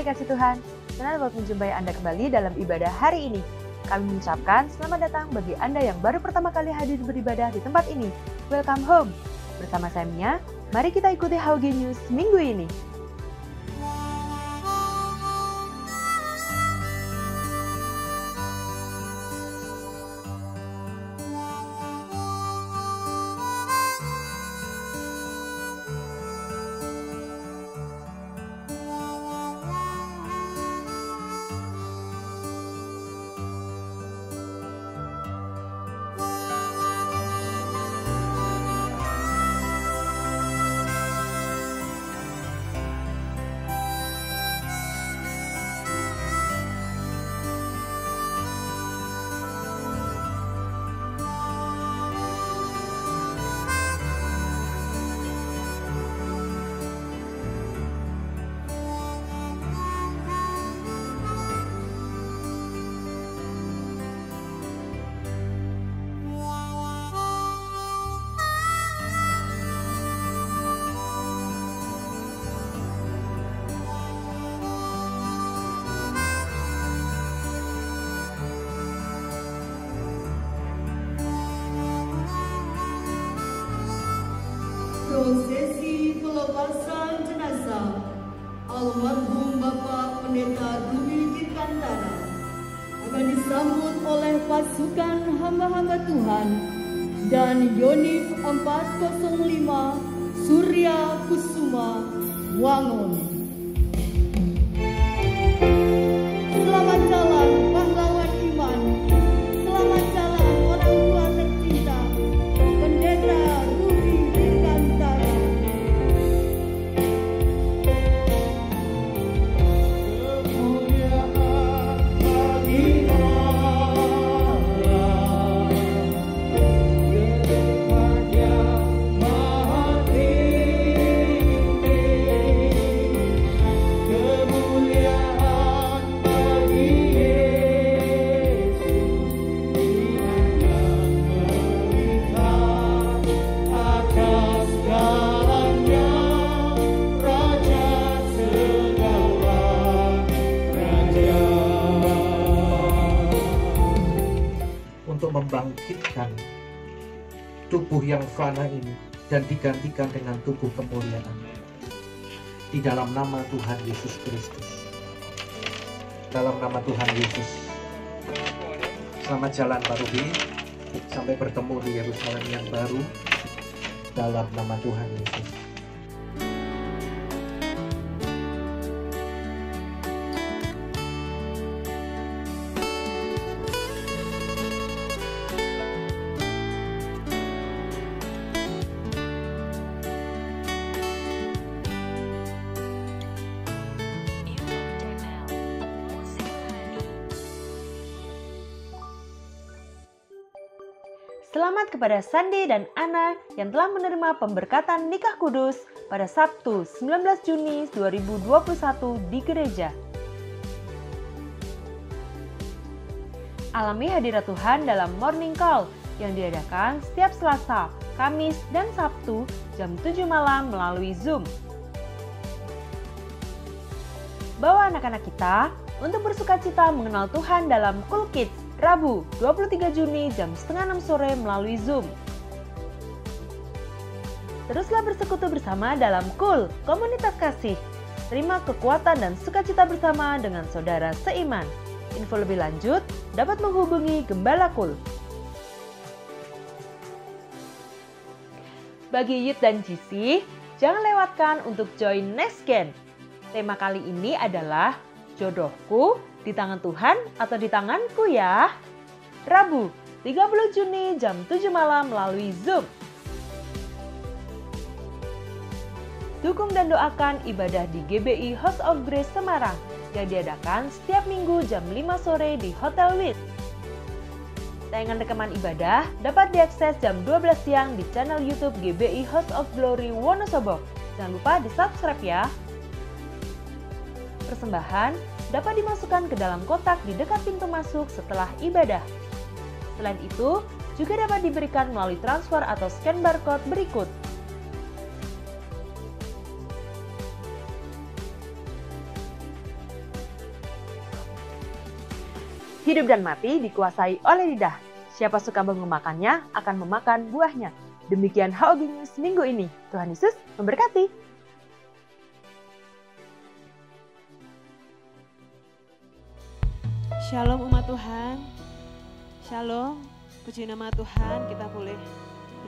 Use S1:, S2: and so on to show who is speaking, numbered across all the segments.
S1: kasih Tuhan, senang dapat menjumpai Anda kembali dalam ibadah hari ini. Kami mengucapkan selamat datang bagi Anda yang baru pertama kali hadir beribadah di tempat ini. Welcome home. Bersama saya Mia, mari kita ikuti HOG News minggu ini.
S2: Prosesi pelepasan jenazah almarhum Bapak Pendeta Dwi Dirgantara akan disambut oleh pasukan hamba-hamba Tuhan dan Yonif 405 Surya Kusuma Wangun. Selamat jalan pahlawan iman, selamat jalan orang tua tercinta, Pendeta Dwi Dirgantara.
S3: Untuk membangkitkan tubuh yang fana ini dan digantikan dengan tubuh kemuliaan di dalam nama Tuhan Yesus Kristus. Dalam nama Tuhan Yesus, selamat jalan Pak Ruby, sampai bertemu di Yerusalem yang baru dalam nama Tuhan Yesus.
S1: Selamat kepada Sandi dan Ana yang telah menerima pemberkatan nikah kudus pada Sabtu 19 Juni 2021 di gereja. Alami hadirat Tuhan dalam Morning Call yang diadakan setiap Selasa, Kamis, dan Sabtu jam 7 malam melalui Zoom. Bawa anak-anak kita untuk bersukacita mengenal Tuhan dalam Cool Kids Rabu 23 Juni jam 5:30 sore melalui Zoom. Teruslah bersekutu bersama dalam Cool, komunitas kasih. Terima kekuatan dan sukacita bersama dengan saudara seiman. Info lebih lanjut dapat menghubungi Gembala Cool. Bagi Youth dan GC, jangan lewatkan untuk join Next Gen. Tema kali ini adalah jodohku di tangan Tuhan atau di tanganku ya? Rabu 30 Juni jam 7 malam melalui Zoom. Dukung dan doakan ibadah di GBI House of Grace Semarang yang diadakan setiap minggu jam 5 sore di Hotel Wit. Tayangan rekaman ibadah dapat diakses jam 12 siang di channel YouTube GBI House of Glory Wonosobo. Jangan lupa di-subscribe ya. Persembahan dapat dimasukkan ke dalam kotak di dekat pintu masuk setelah ibadah. Selain itu, juga dapat diberikan melalui transfer atau scan barcode berikut. Hidup dan mati dikuasai oleh lidah. Siapa suka memakannya akan memakan buahnya. Demikian HOG News minggu ini. Tuhan Yesus memberkati.
S4: Shalom umat Tuhan. Shalom. Puji nama Tuhan, kita boleh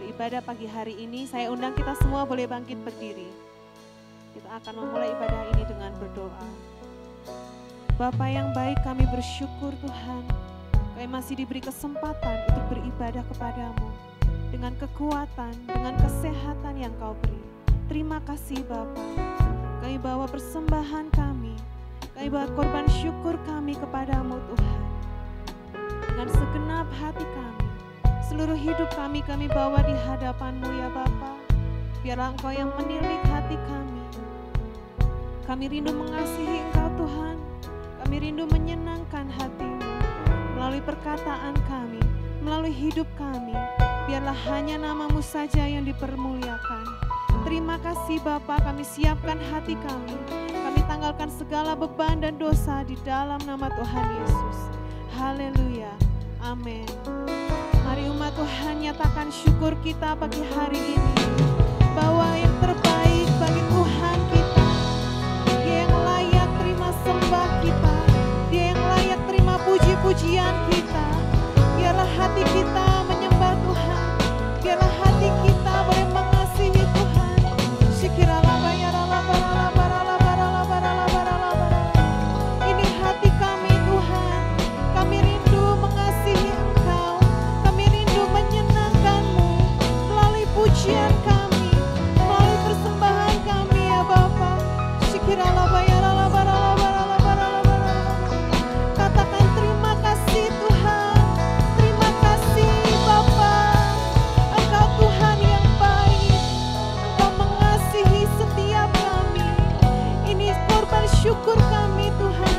S4: beribadah pagi hari ini. Saya undang kita semua boleh bangkit berdiri. Kita akan memulai ibadah ini dengan berdoa. Bapa yang baik, kami bersyukur Tuhan. Kami masih diberi kesempatan untuk beribadah kepadamu dengan kekuatan, dengan kesehatan yang Kau beri. Terima kasih Bapa. Kami bawa persembahan kami bawa korban syukur kami kepadamu Tuhan. Dengan segenap hati kami, seluruh hidup kami bawa di hadapan-Mu ya Bapa. Biarlah Engkau yang menilik hati kami. Kami rindu mengasihi Engkau Tuhan. Kami rindu menyenangkan hati-Mu. Melalui perkataan kami, melalui hidup kami, biarlah hanya nama-Mu saja yang dipermuliakan. Terima kasih Bapa, kami siapkan hati kami. Kami tanggalkan segala beban dan dosa di dalam nama Tuhan Yesus. Haleluya. Amin. Mari umat Tuhan nyatakan syukur kita pagi hari ini. Bahwa yang terbaik bagi Tuhan kita. Dia yang layak terima sembah kita. Dia yang layak terima puji-pujian kita. Biarlah hati kita menyembah Tuhan. Biarlah hati kita boleh mengasihi Tuhan. Ini hati kami Tuhan. Kami rindu mengasihi Engkau. Kami rindu menyenangkan-Mu melalui pujian kami, melalui persembahan kami ya Bapa. Katakan terima kasih Tuhan. Terima kasih Bapa. Engkau Tuhan yang baik. Engkau mengasihi setiap kami. Ini korban syukur kami Tuhan.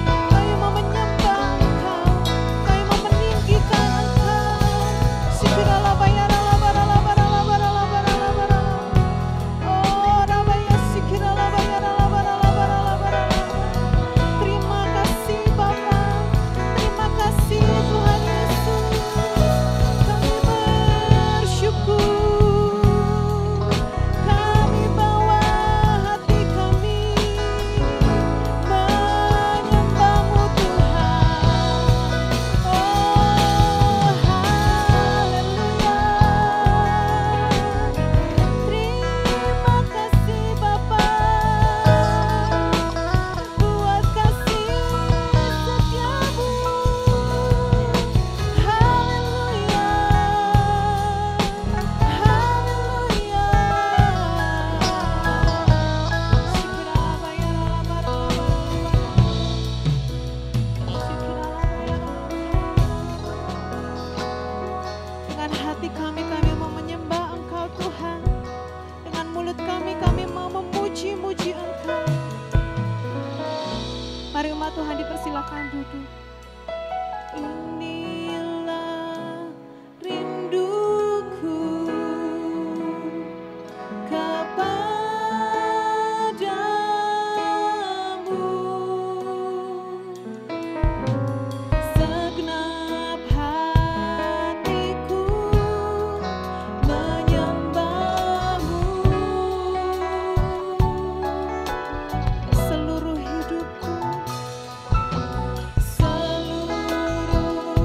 S4: Kami mau menyembah Engkau. Kami mau meninggikan Engkau. Terima kasih Bapa. Terima kasih Tuhan Yesus. Kami bersyukur. Kami bawa hati kami menyembah-Mu Tuhan. Oh haleluya. Terima kasih Bapa buat kasih setiamu. Haleluya. Dengan hati kami mau menyembah Engkau Tuhan. Dengan mulut kami mau memuji-muji Engkau. Mari umat Tuhan dipersilakan duduk. Inilah rinduku kepadamu. Segenap hatiku menyembah-Mu. Seluruh hidupku, seluruh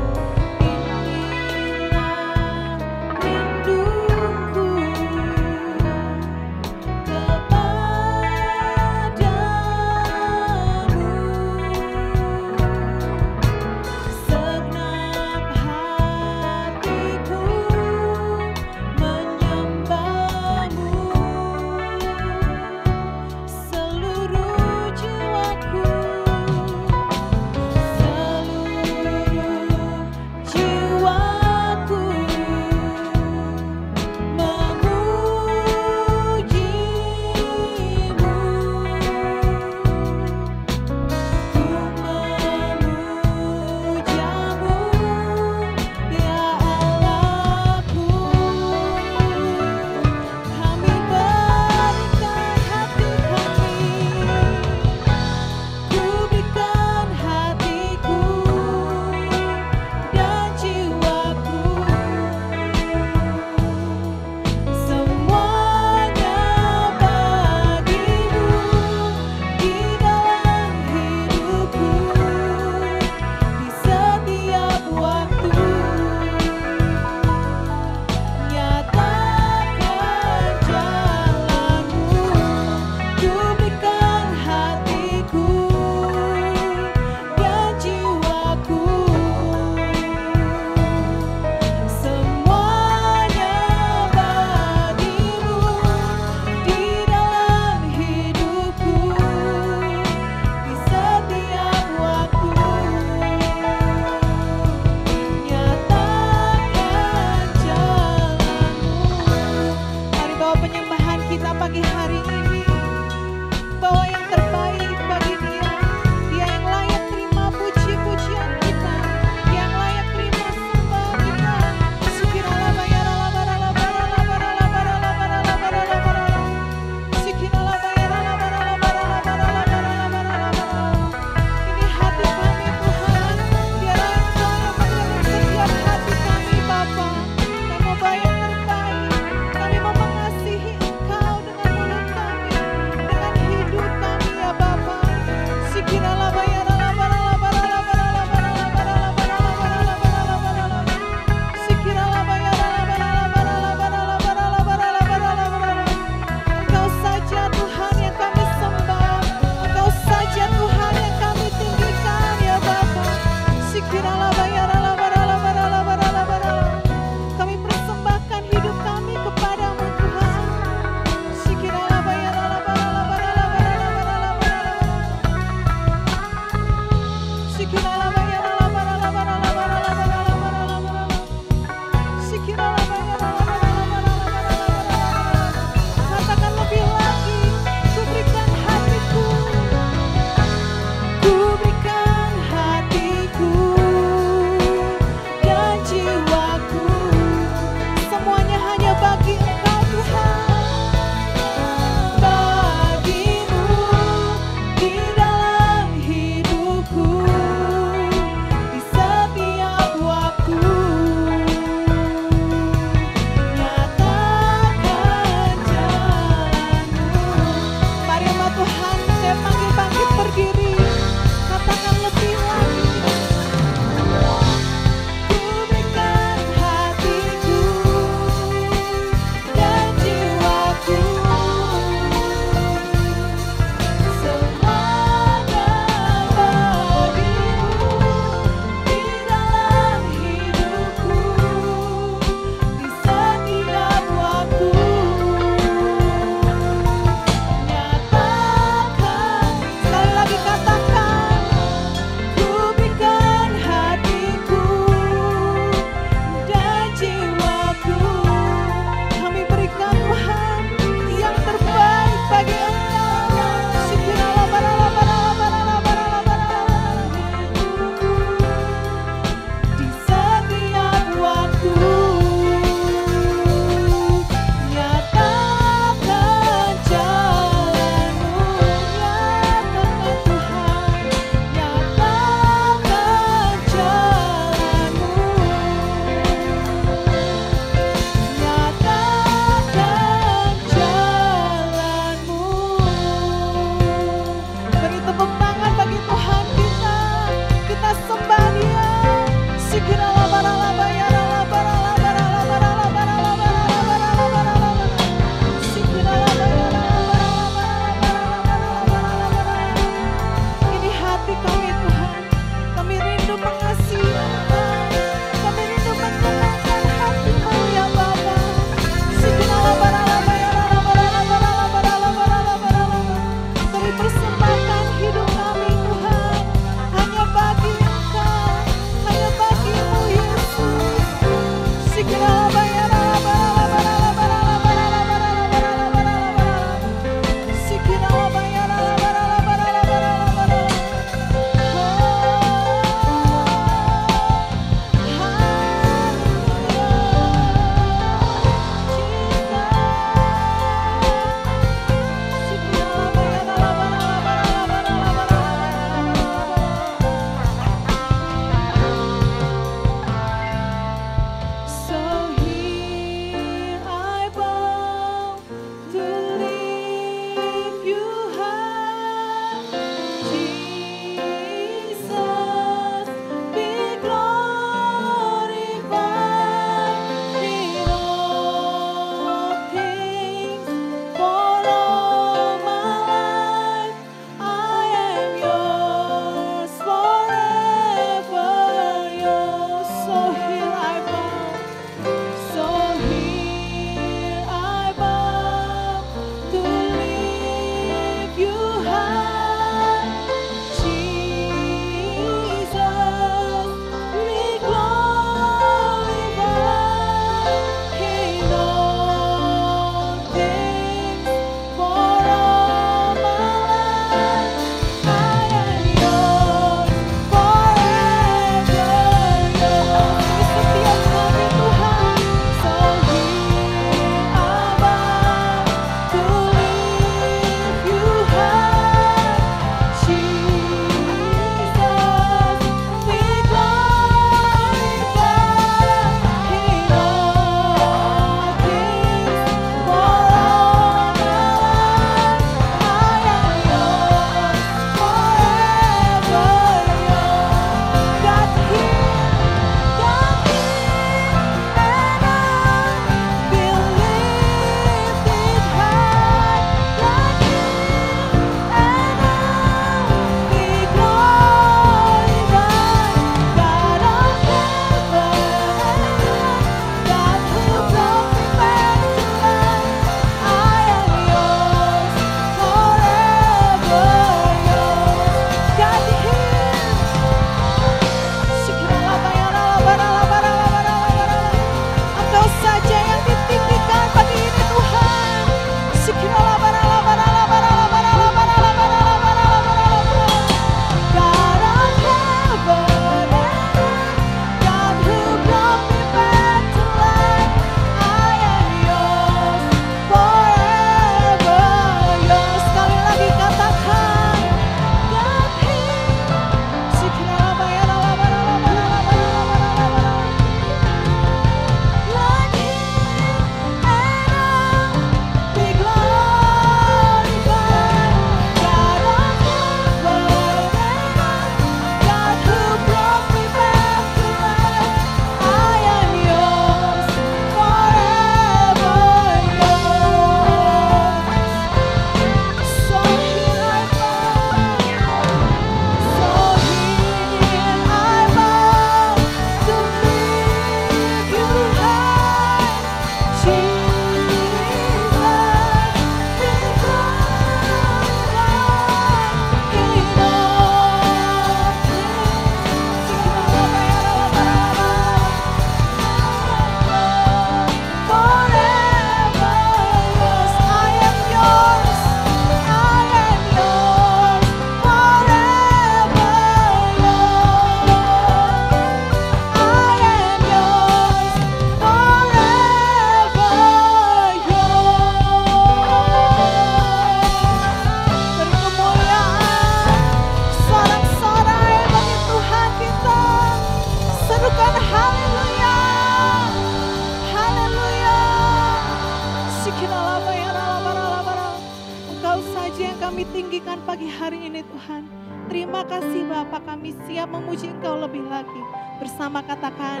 S4: Engkau saja yang kami tinggikan pagi hari ini Tuhan. Terima kasih Bapa, kami siap memuji Engkau lebih lagi. Bersama katakan,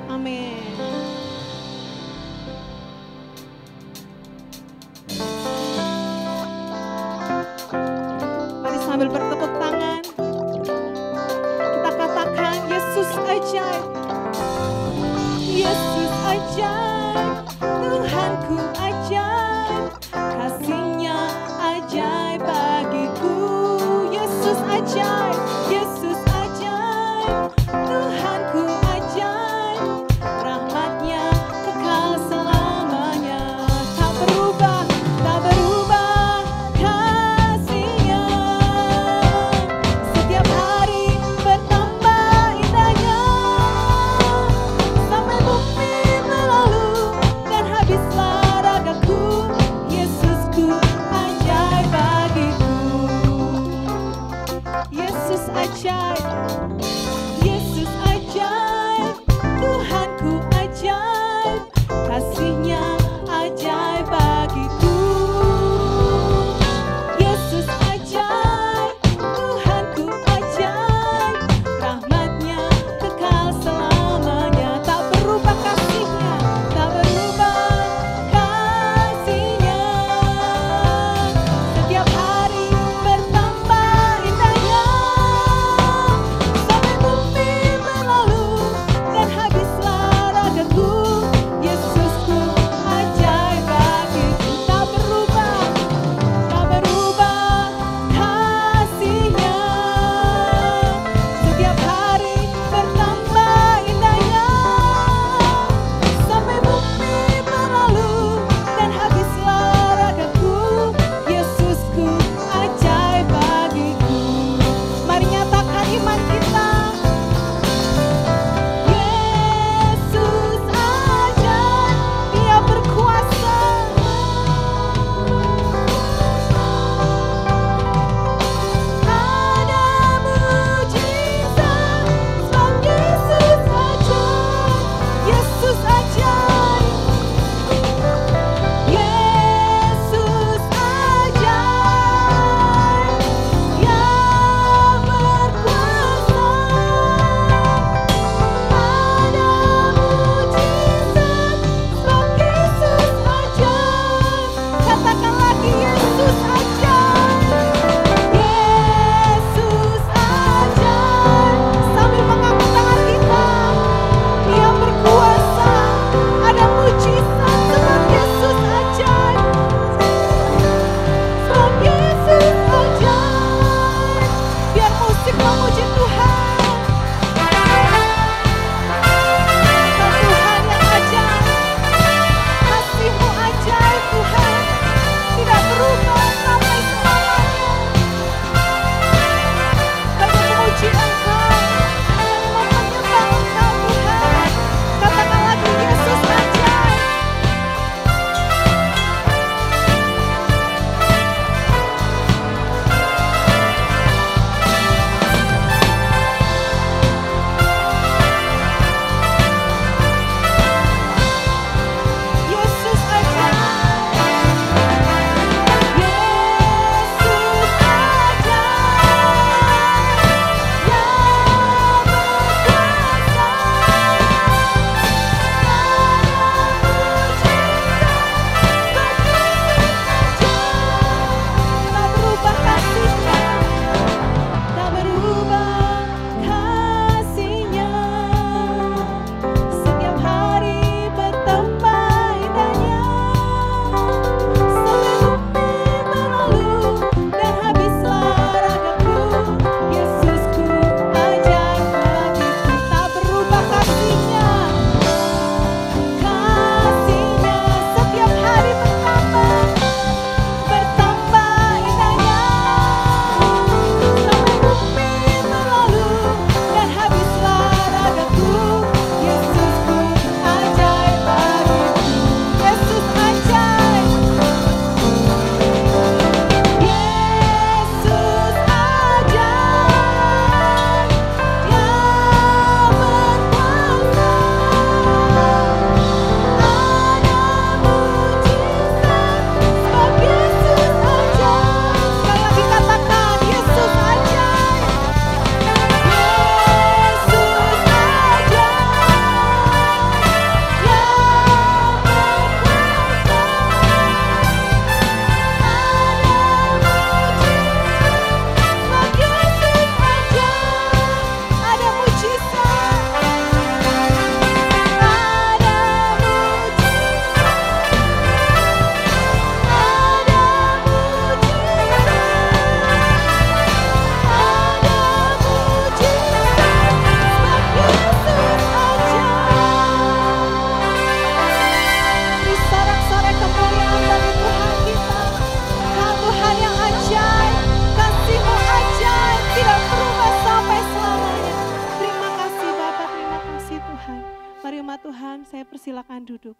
S4: amin. Mari sambil bertepuk tangan, kita katakan Yesus ajaib. Yesus ajaib, Tuhanku ajaib, kasih-Nya ajaib bagiku. Yesus ajaib, Yesus ajaib, Tuhanku ajaib, rahmat-Nya kekal selamanya. Tak berubah kasih-Nya. silakan duduk.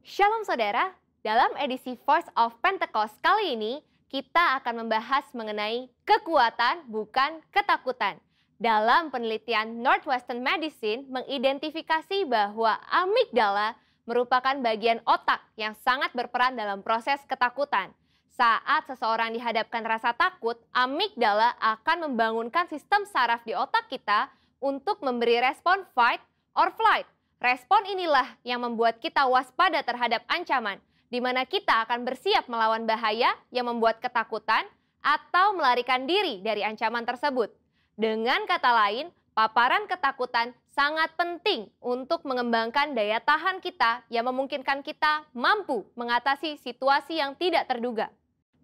S5: Shalom saudara, dalam edisi Voice of Pentecost kali ini, kita akan membahas mengenai kekuatan bukan ketakutan. Dalam penelitian Northwestern Medicine mengidentifikasi bahwa amigdala merupakan bagian otak yang sangat berperan dalam proses ketakutan. Saat seseorang dihadapkan rasa takut, amigdala akan membangunkan sistem saraf di otak kita untuk memberi respon fight or flight. Respon inilah yang membuat kita waspada terhadap ancaman, di mana kita akan bersiap melawan bahaya yang membuat ketakutan atau melarikan diri dari ancaman tersebut. Dengan kata lain, paparan ketakutan sangat penting untuk mengembangkan daya tahan kita yang memungkinkan kita mampu mengatasi situasi yang tidak terduga.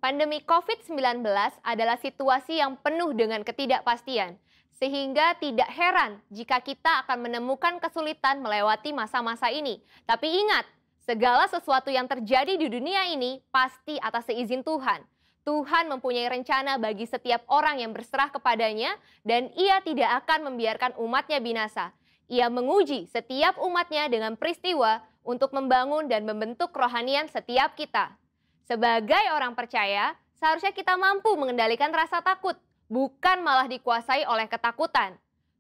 S5: Pandemi COVID-19 adalah situasi yang penuh dengan ketidakpastian, sehingga tidak heran jika kita akan menemukan kesulitan melewati masa-masa ini. Tapi ingat, segala sesuatu yang terjadi di dunia ini pasti atas seizin Tuhan. Tuhan mempunyai rencana bagi setiap orang yang berserah kepadanya dan Ia tidak akan membiarkan umatnya binasa. Ia menguji setiap umatnya dengan peristiwa untuk membangun dan membentuk kerohanian setiap kita. Sebagai orang percaya, seharusnya kita mampu mengendalikan rasa takut, bukan malah dikuasai oleh ketakutan.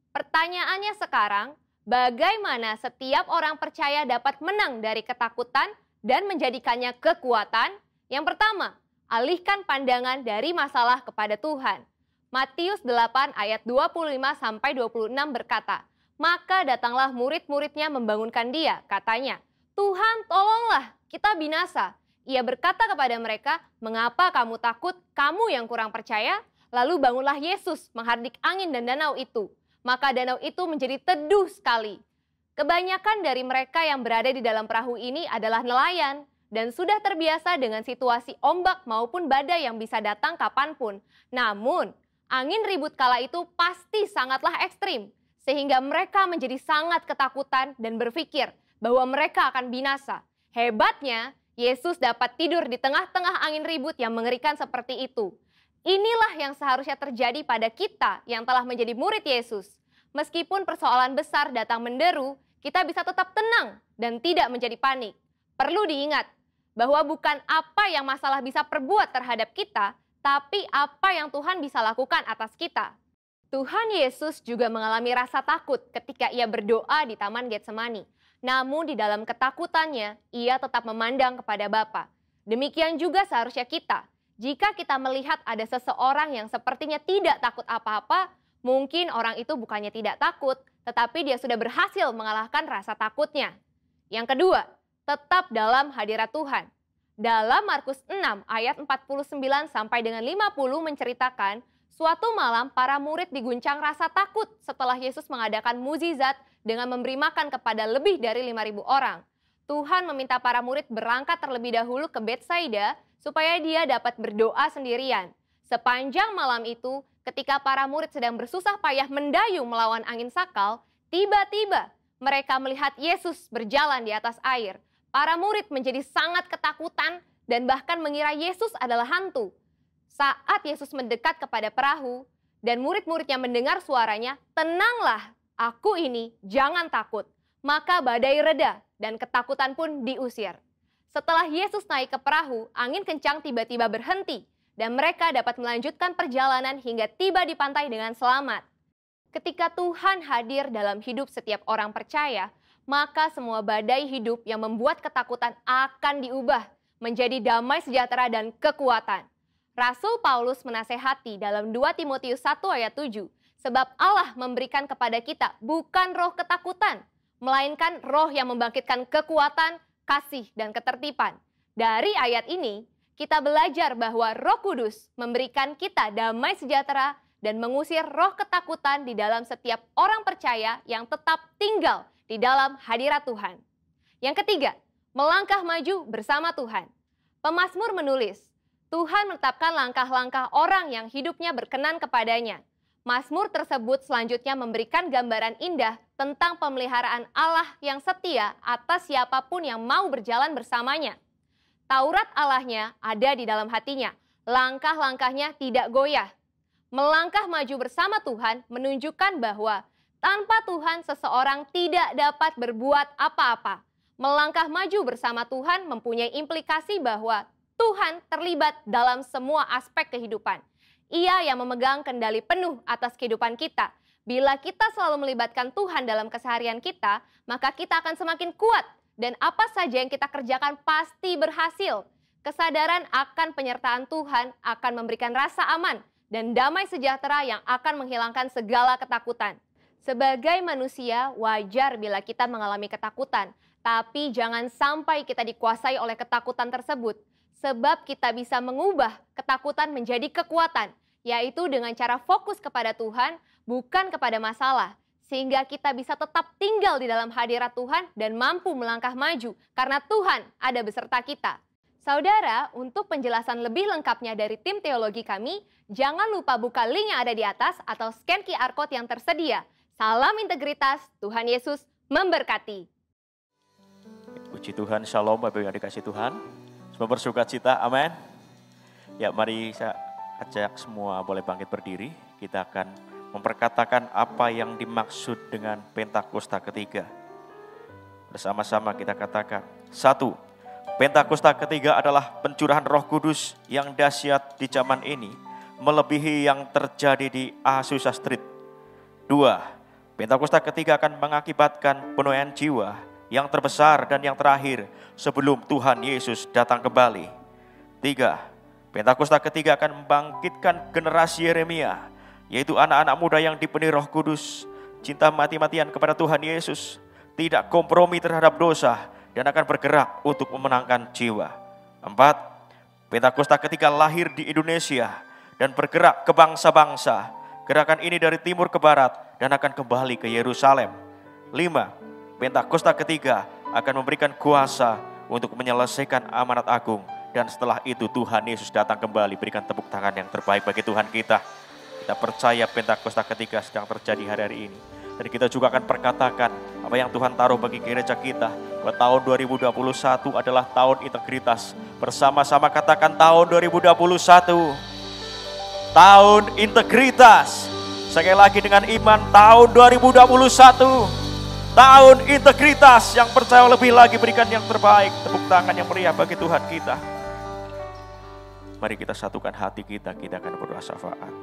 S5: Pertanyaannya sekarang, bagaimana setiap orang percaya dapat menang dari ketakutan dan menjadikannya kekuatan? Yang pertama, alihkan pandangan dari masalah kepada Tuhan. Matius 8 ayat 25-26 berkata, "Maka datanglah murid-muridnya membangunkan dia, katanya, 'Tuhan, tolonglah, kita binasa.' Ia berkata kepada mereka, 'Mengapa kamu takut, kamu yang kurang percaya?' Lalu bangunlah Yesus menghardik angin dan danau itu. Maka danau itu menjadi teduh sekali. Kebanyakan dari mereka yang berada di dalam perahu ini adalah nelayan dan sudah terbiasa dengan situasi ombak maupun badai yang bisa datang kapanpun. Namun, angin ribut kala itu pasti sangatlah ekstrim, sehingga mereka menjadi sangat ketakutan dan berpikir bahwa mereka akan binasa. Hebatnya, Yesus dapat tidur di tengah-tengah angin ribut yang mengerikan seperti itu. Inilah yang seharusnya terjadi pada kita yang telah menjadi murid Yesus. Meskipun persoalan besar datang menderu, kita bisa tetap tenang dan tidak menjadi panik. Perlu diingat bahwa bukan apa yang masalah bisa perbuat terhadap kita, tapi apa yang Tuhan bisa lakukan atas kita. Tuhan Yesus juga mengalami rasa takut ketika ia berdoa di Taman Getsemani. Namun di dalam ketakutannya, ia tetap memandang kepada Bapa. Demikian juga seharusnya kita. Jika kita melihat ada seseorang yang sepertinya tidak takut apa-apa, mungkin orang itu bukannya tidak takut, tetapi dia sudah berhasil mengalahkan rasa takutnya. Yang kedua, tetap dalam hadirat Tuhan. Dalam Markus 6 ayat 49 sampai dengan 50 menceritakan, suatu malam para murid diguncang rasa takut setelah Yesus mengadakan mukjizat dengan memberi makan kepada lebih dari 5.000 orang. Tuhan meminta para murid berangkat terlebih dahulu ke Betsaida supaya dia dapat berdoa sendirian. Sepanjang malam itu, ketika para murid sedang bersusah payah mendayung melawan angin sakal, tiba-tiba mereka melihat Yesus berjalan di atas air. Para murid menjadi sangat ketakutan dan bahkan mengira Yesus adalah hantu. Saat Yesus mendekat kepada perahu dan murid-muridnya mendengar suaranya, "Tenanglah, aku ini, jangan takut." Maka badai reda dan ketakutan pun diusir. Setelah Yesus naik ke perahu, angin kencang tiba-tiba berhenti dan mereka dapat melanjutkan perjalanan hingga tiba di pantai dengan selamat. Ketika Tuhan hadir dalam hidup setiap orang percaya, maka semua badai hidup yang membuat ketakutan akan diubah menjadi damai sejahtera dan kekuatan. Rasul Paulus menasehati dalam 2 Timotius 1 ayat 7, sebab Allah memberikan kepada kita bukan roh ketakutan, melainkan roh yang membangkitkan kekuatan, kasih, dan ketertiban. Dari ayat ini, kita belajar bahwa Roh Kudus memberikan kita damai sejahtera dan mengusir roh ketakutan di dalam setiap orang percaya yang tetap tinggal di dalam hadirat Tuhan. Yang ketiga, melangkah maju bersama Tuhan. Pemazmur menulis, Tuhan menetapkan langkah-langkah orang yang hidupnya berkenan kepadanya. Mazmur tersebut selanjutnya memberikan gambaran indah tentang pemeliharaan Allah yang setia atas siapapun yang mau berjalan bersamanya. Taurat Allahnya ada di dalam hatinya, langkah-langkahnya tidak goyah. Melangkah maju bersama Tuhan menunjukkan bahwa tanpa Tuhan seseorang tidak dapat berbuat apa-apa. Melangkah maju bersama Tuhan mempunyai implikasi bahwa Tuhan terlibat dalam semua aspek kehidupan. Ia yang memegang kendali penuh atas kehidupan kita. Bila kita selalu melibatkan Tuhan dalam keseharian kita, maka kita akan semakin kuat dan apa saja yang kita kerjakan pasti berhasil. Kesadaran akan penyertaan Tuhan akan memberikan rasa aman dan damai sejahtera yang akan menghilangkan segala ketakutan. Sebagai manusia, wajar bila kita mengalami ketakutan, tapi jangan sampai kita dikuasai oleh ketakutan tersebut, sebab kita bisa mengubah ketakutan menjadi kekuatan, yaitu dengan cara fokus kepada Tuhan, bukan kepada masalah, sehingga kita bisa tetap tinggal di dalam hadirat Tuhan dan mampu melangkah maju, karena Tuhan ada beserta kita. Saudara, untuk penjelasan lebih lengkapnya dari tim teologi kami, jangan lupa buka link yang ada di atas atau scan QR Code yang tersedia. Salam integritas, Tuhan Yesus memberkati.
S6: Puji Tuhan, shalom Bapak yang dikasih Tuhan. Semua bersuka cita, amin. Ya, mari saya ajak semua boleh bangkit berdiri. Kita akan memperkatakan apa yang dimaksud dengan Pentakosta ketiga. Bersama-sama kita katakan, 1. Pentakosta ketiga adalah pencurahan Roh Kudus yang dahsyat di zaman ini, melebihi yang terjadi di Azusa Street. 2. Pentakosta ketiga akan mengakibatkan penuaian jiwa yang terbesar dan yang terakhir sebelum Tuhan Yesus datang kembali. 3. Pentakosta ketiga akan membangkitkan generasi Yeremia, yaitu anak-anak muda yang dipenuhi Roh Kudus, cinta mati-matian kepada Tuhan Yesus, tidak kompromi terhadap dosa, dan akan bergerak untuk memenangkan jiwa. 4. Pentakosta ketiga lahir di Indonesia dan bergerak ke bangsa-bangsa. Gerakan ini dari timur ke barat dan akan kembali ke Yerusalem. 5. Pentakosta ketiga akan memberikan kuasa untuk menyelesaikan amanat agung. Dan setelah itu Tuhan Yesus datang kembali. Berikan tepuk tangan yang terbaik bagi Tuhan kita. Kita percaya Pentakosta ketiga sedang terjadi hari-hari ini. Dan kita juga akan perkatakan apa yang Tuhan taruh bagi gereja kita. Bahwa tahun 2021 adalah tahun integritas. Bersama-sama katakan tahun 2021. Tahun integritas. Sekali lagi dengan iman, tahun 2021. Tahun integritas. Yang percaya lebih lagi berikan yang terbaik. Tepuk tangan yang meriah bagi Tuhan kita. Mari kita satukan hati kita akan berdoa syafaat.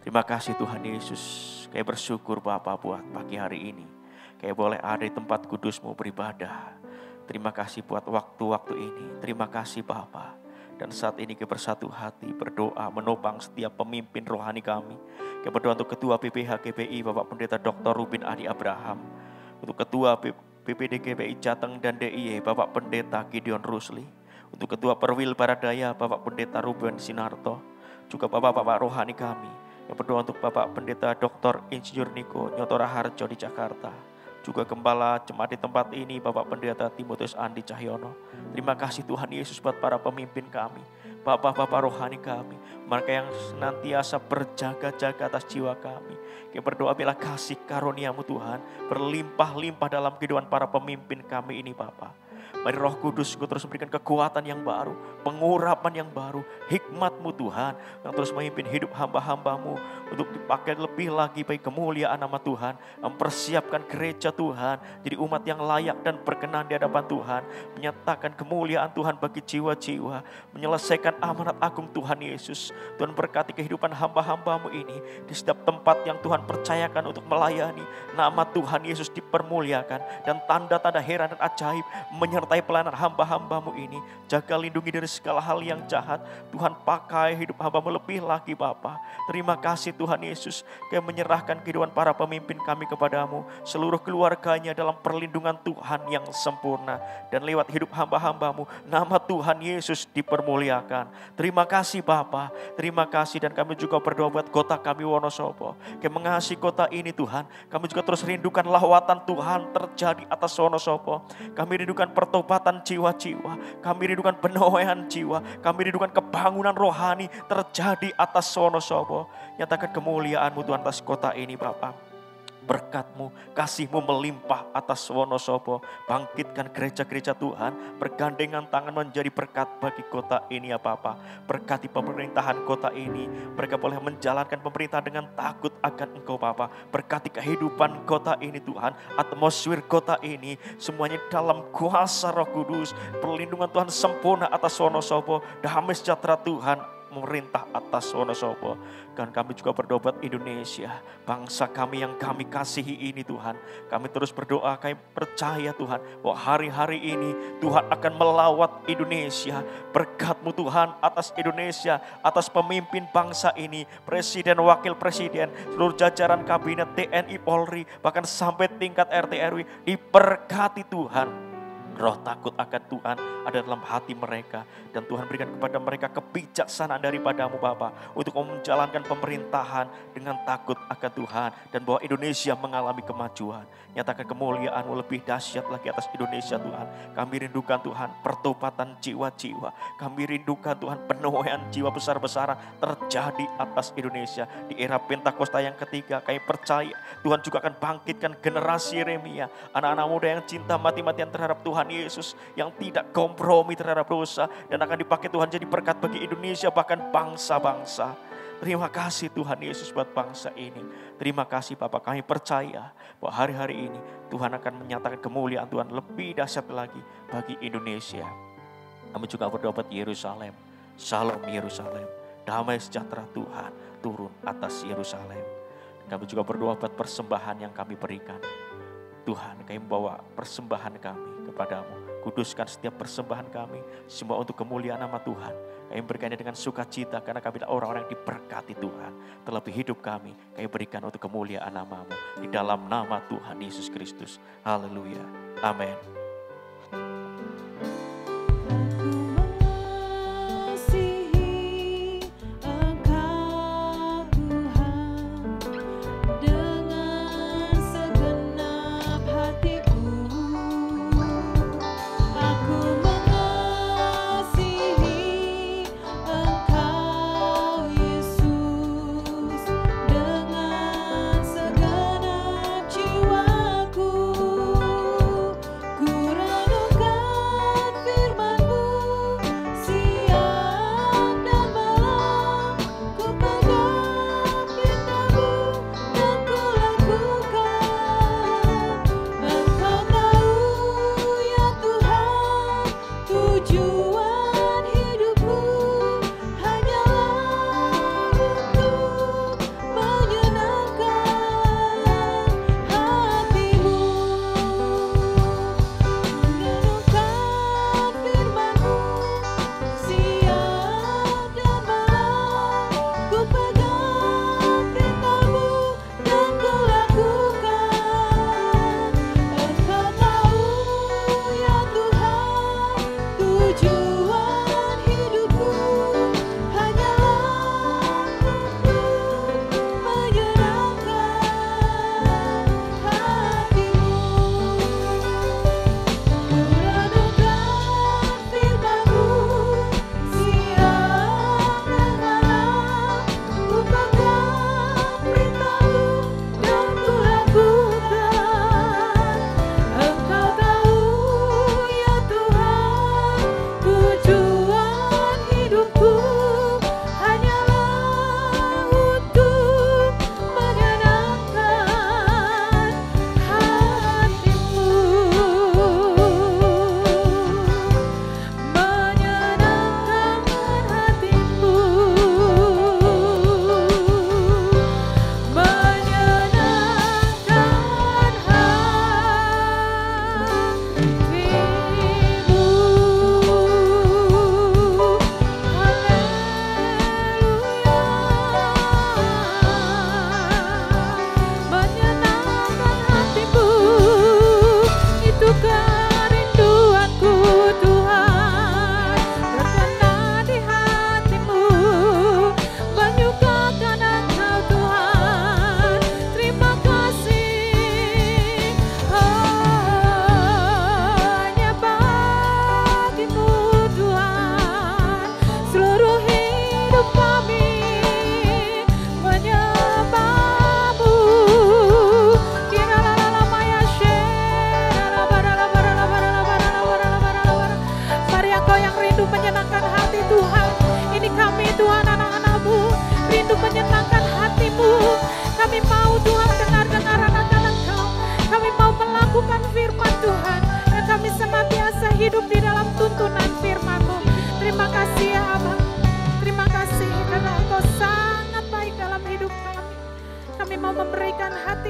S6: Terima kasih Tuhan Yesus, kayak bersyukur Bapa buat pagi hari ini. Kayak boleh ada di tempat kudus-Mu beribadah. Terima kasih buat waktu-waktu ini. Terima kasih Bapa. Dan saat ini kayak bersatu hati berdoa menopang setiap pemimpin rohani kami. Kayak berdoa untuk Ketua PPH GBI Bapak Pendeta Dr. Ruben Adi Abraham. Untuk Ketua PPD GBI Jateng dan DIY Bapak Pendeta Gideon Rusli. Untuk Ketua Perwil Baradaya Bapak Pendeta Ruben Sinarto. Juga Bapak-Bapak rohani kami. Yang berdoa untuk Bapak Pendeta Dr. Insinyur Niko Nyotora Harjo di Jakarta. Juga Gembala Jemaat di tempat ini Bapak Pendeta Timotius Andi Cahyono. Terima kasih Tuhan Yesus buat para pemimpin kami. Bapak-bapak rohani kami. Mereka yang senantiasa berjaga-jaga atas jiwa kami. Kami berdoa bila kasih karunia-Mu Tuhan berlimpah-limpah dalam kehidupan para pemimpin kami ini Bapak. Mari Roh Kudus Engkau terus memberikan kekuatan yang baru, pengurapan yang baru, hikmat-Mu Tuhan yang terus memimpin hidup hamba-hamba-Mu untuk dipakai lebih lagi bagi kemuliaan nama Tuhan, mempersiapkan gereja Tuhan jadi umat yang layak dan berkenan di hadapan Tuhan, menyatakan kemuliaan Tuhan bagi jiwa-jiwa, menyelesaikan amanat agung Tuhan Yesus. Tuhan berkati kehidupan hamba-hamba-Mu ini di setiap tempat yang Tuhan percayakan untuk melayani, nama Tuhan Yesus dipermuliakan dan tanda-tanda heran dan ajaib menyertai pelayanan hamba-hamba-Mu ini. Jaga lindungi dari segala hal yang jahat. Tuhan pakai hidup hamba-Mu lebih lagi Bapa. Terima kasih Tuhan Yesus. Kami menyerahkan kehidupan para pemimpin kami kepadamu. Seluruh keluarganya dalam perlindungan Tuhan yang sempurna. Dan lewat hidup hamba-hamba-Mu, nama Tuhan Yesus dipermuliakan. Terima kasih Bapa. Terima kasih dan kami juga berdoa buat kota kami Wonosobo. Kami mengasihi kota ini Tuhan. Kami juga terus rindukan lawatan Tuhan terjadi atas Wonosobo. Kami rindukan pertobatan jiwa-jiwa. Kami rindukan penuaian jiwa. Kami rindukan kebangunan rohani terjadi atas Wonosobo. Nyatakan kemuliaan-Mu Tuhan atas kota ini Bapa. berkat-Mu, kasih-Mu melimpah atas Wonosobo. Bangkitkan gereja-gereja Tuhan, bergandengan tangan menjadi berkat bagi kota ini ya Bapa. Berkati pemerintahan kota ini, mereka boleh menjalankan pemerintahan dengan takut akan Engkau Bapa. Berkati kehidupan kota ini Tuhan, atmosfer kota ini, semuanya dalam kuasa Roh Kudus. Perlindungan Tuhan sempurna atas Wonosobo, damai sejahtera Tuhan memerintah atas Wonosobo. Dan kami juga berdoa buat Indonesia, bangsa kami yang kami kasihi ini Tuhan. Kami terus berdoa, kami percaya Tuhan bahwa hari-hari ini Tuhan akan melawat Indonesia. Berkat-Mu Tuhan atas Indonesia, atas pemimpin bangsa ini, presiden, wakil presiden, seluruh jajaran kabinet TNI, Polri, bahkan sampai tingkat RT RW, diberkati Tuhan. Roh takut akan Tuhan ada dalam hati mereka. Dan Tuhan berikan kepada mereka kebijaksanaan daripada-Mu Bapa, untuk menjalankan pemerintahan dengan takut akan Tuhan. Dan bahwa Indonesia mengalami kemajuan. Nyatakan kemuliaan-Mu lebih dahsyat lagi atas Indonesia Tuhan. Kami rindukan Tuhan pertobatan jiwa-jiwa. Kami rindukan Tuhan penuaian jiwa besar-besaran terjadi atas Indonesia. Di era Pentakosta yang ketiga, kami percaya Tuhan juga akan bangkitkan generasi Yeremia. Anak-anak muda yang cinta mati-matian terhadap Tuhan Yesus, yang tidak kompromi terhadap dosa, dan akan dipakai Tuhan jadi berkat bagi Indonesia, bahkan bangsa-bangsa. Terima kasih Tuhan Yesus buat bangsa ini. Terima kasih Bapak, kami percaya bahwa hari-hari ini Tuhan akan menyatakan kemuliaan Tuhan lebih dahsyat lagi bagi Indonesia. Kami juga berdoa buat Yerusalem. Shalom Yerusalem, damai sejahtera Tuhan turun atas Yerusalem. Kami juga berdoa buat persembahan yang kami berikan. Tuhan, kami membawa persembahan kami kepadamu. Kuduskan setiap persembahan kami, semua untuk kemuliaan nama Tuhan. Kami berikannya dengan sukacita karena kami adalah orang-orang yang diberkati Tuhan. Terlebih hidup kami berikan untuk kemuliaan nama-Mu. Di dalam nama Tuhan Yesus Kristus. Haleluya. Amin.
S4: Ku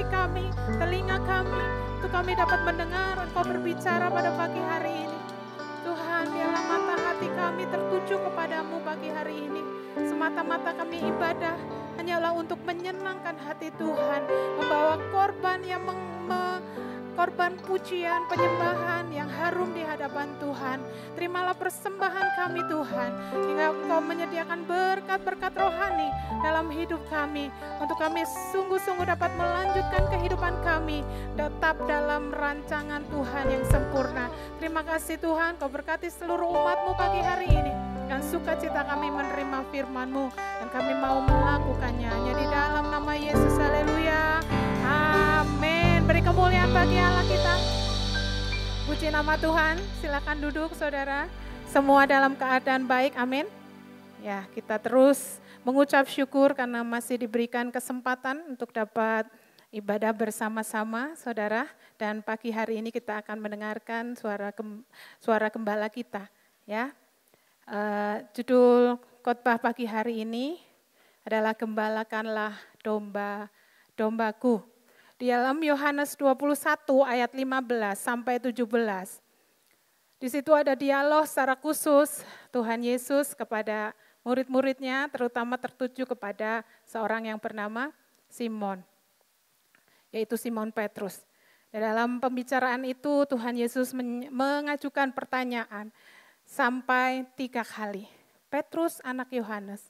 S7: kami, telinga kami, untuk kami dapat mendengar Engkau berbicara pada pagi hari ini. Tuhan, biarlah mata hati kami tertuju kepadamu pagi hari ini. Semata-mata kami ibadah hanyalah untuk menyenangkan hati Tuhan, membawa korban yang korban pujian, penyembahan yang harum di hadapan Tuhan. Terimalah persembahan kami Tuhan, hingga Engkau menyediakan berkat-berkat rohani dalam hidup kami, untuk kami sungguh-sungguh dapat melanjutkan kehidupan kami tetap dalam rancangan Tuhan yang sempurna. Terima kasih Tuhan, Kau berkati seluruh umat-Mu pagi hari ini. Dan sukacita kami menerima firman-Mu, dan kami mau melakukannya hanya di dalam nama Yesus. Haleluya. Amin. Beri kemuliaan bagi Allah kita. Puji nama Tuhan. Silakan duduk saudara. Semua dalam keadaan baik. Amin. Ya, kita terus mengucap syukur karena masih diberikan kesempatan untuk dapat ibadah bersama-sama saudara. Dan pagi hari ini kita akan mendengarkan suara gembala kita. Ya. Judul khotbah pagi hari ini adalah Gembalakanlah domba-dombaku. Di dalam Yohanes 21 ayat 15 sampai 17. Di situ ada dialog secara khusus Tuhan Yesus kepada murid-muridnya, terutama tertuju kepada seorang yang bernama Simon, yaitu Simon Petrus. Dan dalam pembicaraan itu Tuhan Yesus mengajukan pertanyaan sampai 3 kali. Petrus anak Yohanes,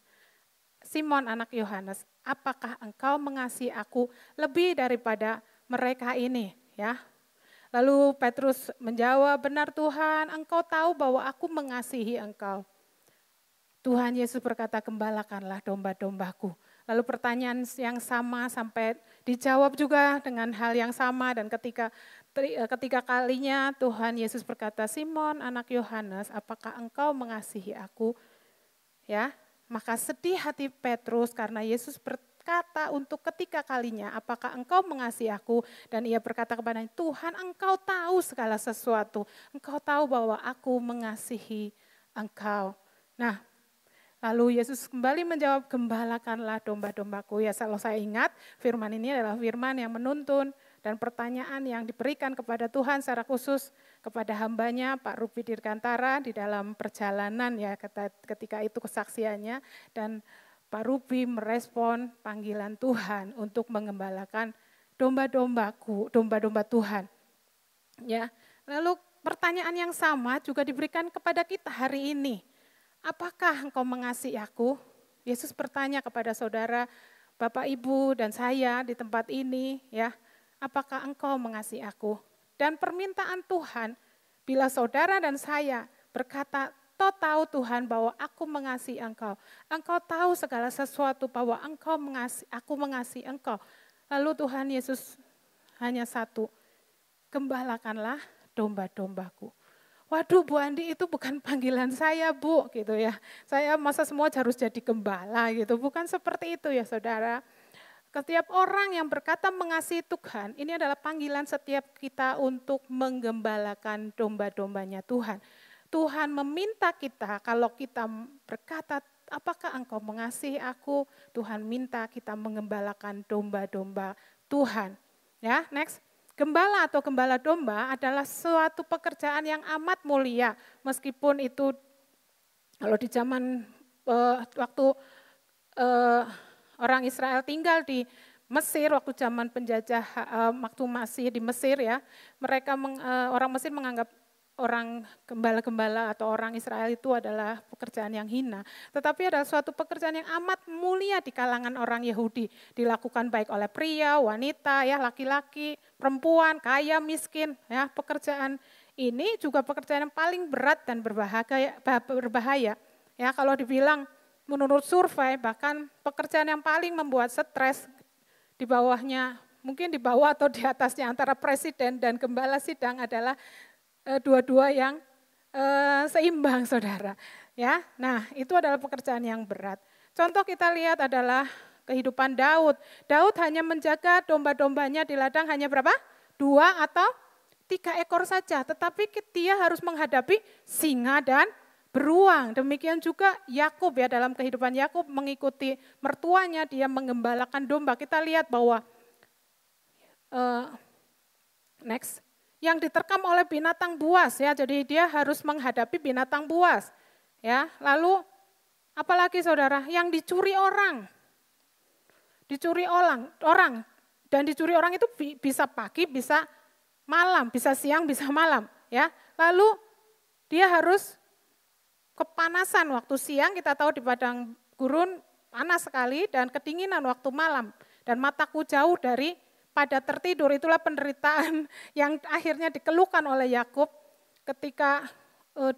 S7: Simon anak Yohanes, apakah engkau mengasihi aku lebih daripada mereka ini? Ya. Lalu Petrus menjawab, benar Tuhan, engkau tahu bahwa aku mengasihi engkau. Tuhan Yesus berkata, gembalakanlah domba-dombaku. Lalu pertanyaan yang sama sampai dijawab juga dengan hal yang sama, dan ketiga kalinya Tuhan Yesus berkata, Simon anak Yohanes, apakah engkau mengasihi aku? Ya. Maka sedih hati Petrus karena Yesus berkata untuk ketiga kalinya, apakah engkau mengasihi aku? Dan ia berkata kepadanya, Tuhan engkau tahu segala sesuatu. Engkau tahu bahwa aku mengasihi engkau. Nah, lalu Yesus kembali menjawab, gembalakanlah domba-dombaku. Ya, kalau saya ingat firman ini adalah firman yang menuntun dan pertanyaan yang diberikan kepada Tuhan secara khusus kepada hambanya Pak Ruby Dirgantara di dalam perjalanan ya ketika itu kesaksiannya, dan Pak Ruby merespon panggilan Tuhan untuk mengembalakan domba-dombaku, domba-domba Tuhan. Ya, lalu pertanyaan yang sama juga diberikan kepada kita hari ini. Apakah engkau mengasihi aku? Yesus bertanya kepada saudara, Bapak, Ibu, dan saya di tempat ini, ya, apakah engkau mengasihi aku? Dan permintaan Tuhan, bila saudara dan saya berkata, Toh tahu Tuhan bahwa aku mengasihi engkau. Engkau tahu segala sesuatu bahwa aku mengasihi engkau. Lalu Tuhan Yesus hanya satu, gembalakanlah domba-dombaku. Waduh Bu Andi, itu bukan panggilan saya Bu, gitu ya. Saya masa semua harus jadi gembala gitu, bukan seperti itu ya saudara. Setiap orang yang berkata mengasihi Tuhan, ini adalah panggilan setiap kita untuk menggembalakan domba-dombanya Tuhan. Tuhan meminta kita, kalau kita berkata, apakah engkau mengasihi aku? Tuhan minta kita menggembalakan domba-domba Tuhan. Ya, next. Gembala atau gembala domba adalah suatu pekerjaan yang amat mulia, meskipun itu kalau di zaman waktu orang Israel tinggal di Mesir, waktu zaman penjajah, waktu masih di Mesir ya, mereka orang Mesir menganggap orang gembala-gembala atau orang Israel itu adalah pekerjaan yang hina. Tetapi adalah suatu pekerjaan yang amat mulia di kalangan orang Yahudi. Dilakukan baik oleh pria, wanita, ya, laki-laki, perempuan, kaya, miskin. Ya, pekerjaan ini juga pekerjaan yang paling berat dan berbahaya. Ya, kalau dibilang menurut survei, bahkan pekerjaan yang paling membuat stres di bawahnya, mungkin di bawah atau di atasnya antara presiden dan gembala sidang adalah dua-dua yang seimbang saudara. Ya, nah itu adalah pekerjaan yang berat. Contoh kita lihat adalah kehidupan Daud. Daud hanya menjaga domba-dombanya di ladang hanya berapa? 2 atau 3 ekor saja. Tetapi dia harus menghadapi singa dan beruang. Demikian juga Yakub ya, dalam kehidupan Yakub mengikuti mertuanya, dia menggembalakan domba. Kita lihat bahwa Next, yang diterkam oleh binatang buas ya, jadi dia harus menghadapi binatang buas. Ya, lalu apalagi saudara, yang dicuri orang. Dicuri orang dan dicuri orang itu bisa pagi, bisa malam, bisa siang, bisa malam, ya. Lalu dia harus kepanasan waktu siang, kita tahu di padang gurun panas sekali dan kedinginan waktu malam dan mataku jauh dari pada tertidur. Itulah penderitaan yang akhirnya dikeluhkan oleh Yakub ketika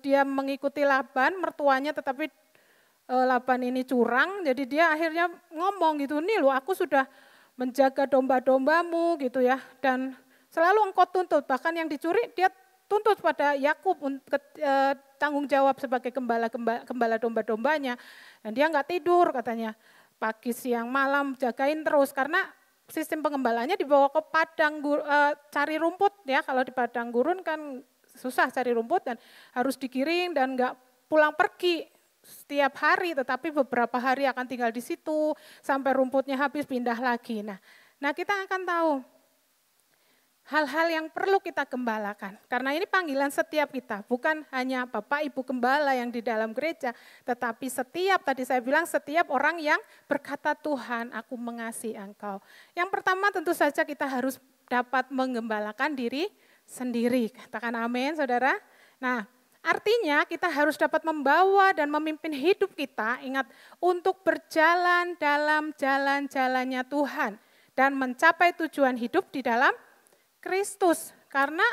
S7: dia mengikuti Laban, mertuanya, tetapi Laban ini curang, jadi dia akhirnya ngomong gitu, nih loh aku sudah menjaga domba-dombamu gitu ya, dan selalu engkau tuntut, bahkan yang dicuri dia tuntut pada Yakub tanggung jawab sebagai gembala domba-dombanya, dan dia nggak tidur katanya, pagi siang malam jagain terus, karena sistem pengembalanya dibawa ke padang cari rumput ya, kalau di padang gurun kan susah cari rumput dan harus digiring dan nggak pulang pergi setiap hari, tetapi beberapa hari akan tinggal di situ sampai rumputnya habis pindah lagi. Nah kita akan tahu hal-hal yang perlu kita gembalakan, karena ini panggilan setiap kita, bukan hanya Bapak Ibu Gembala yang di dalam gereja, tetapi setiap, tadi saya bilang setiap orang yang berkata Tuhan aku mengasihi engkau. Yang pertama tentu saja kita harus dapat menggembalakan diri sendiri, katakan amin saudara. Nah artinya kita harus dapat membawa dan memimpin hidup kita, ingat, untuk berjalan dalam jalan-jalannya Tuhan dan mencapai tujuan hidup di dalam Kristus, karena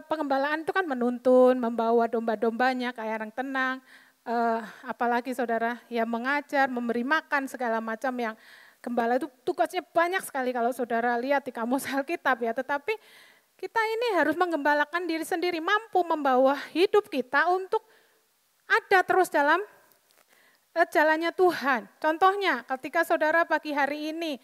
S7: pengembalaan itu kan menuntun, membawa domba-dombanya ke air yang tenang, apalagi saudara, ya mengajar, memberi makan, segala macam yang gembala itu tugasnya banyak sekali kalau saudara lihat di kamus Alkitab ya, tetapi kita ini harus menggembalakan diri sendiri, mampu membawa hidup kita untuk ada terus dalam jalannya Tuhan. Contohnya ketika saudara pagi hari ini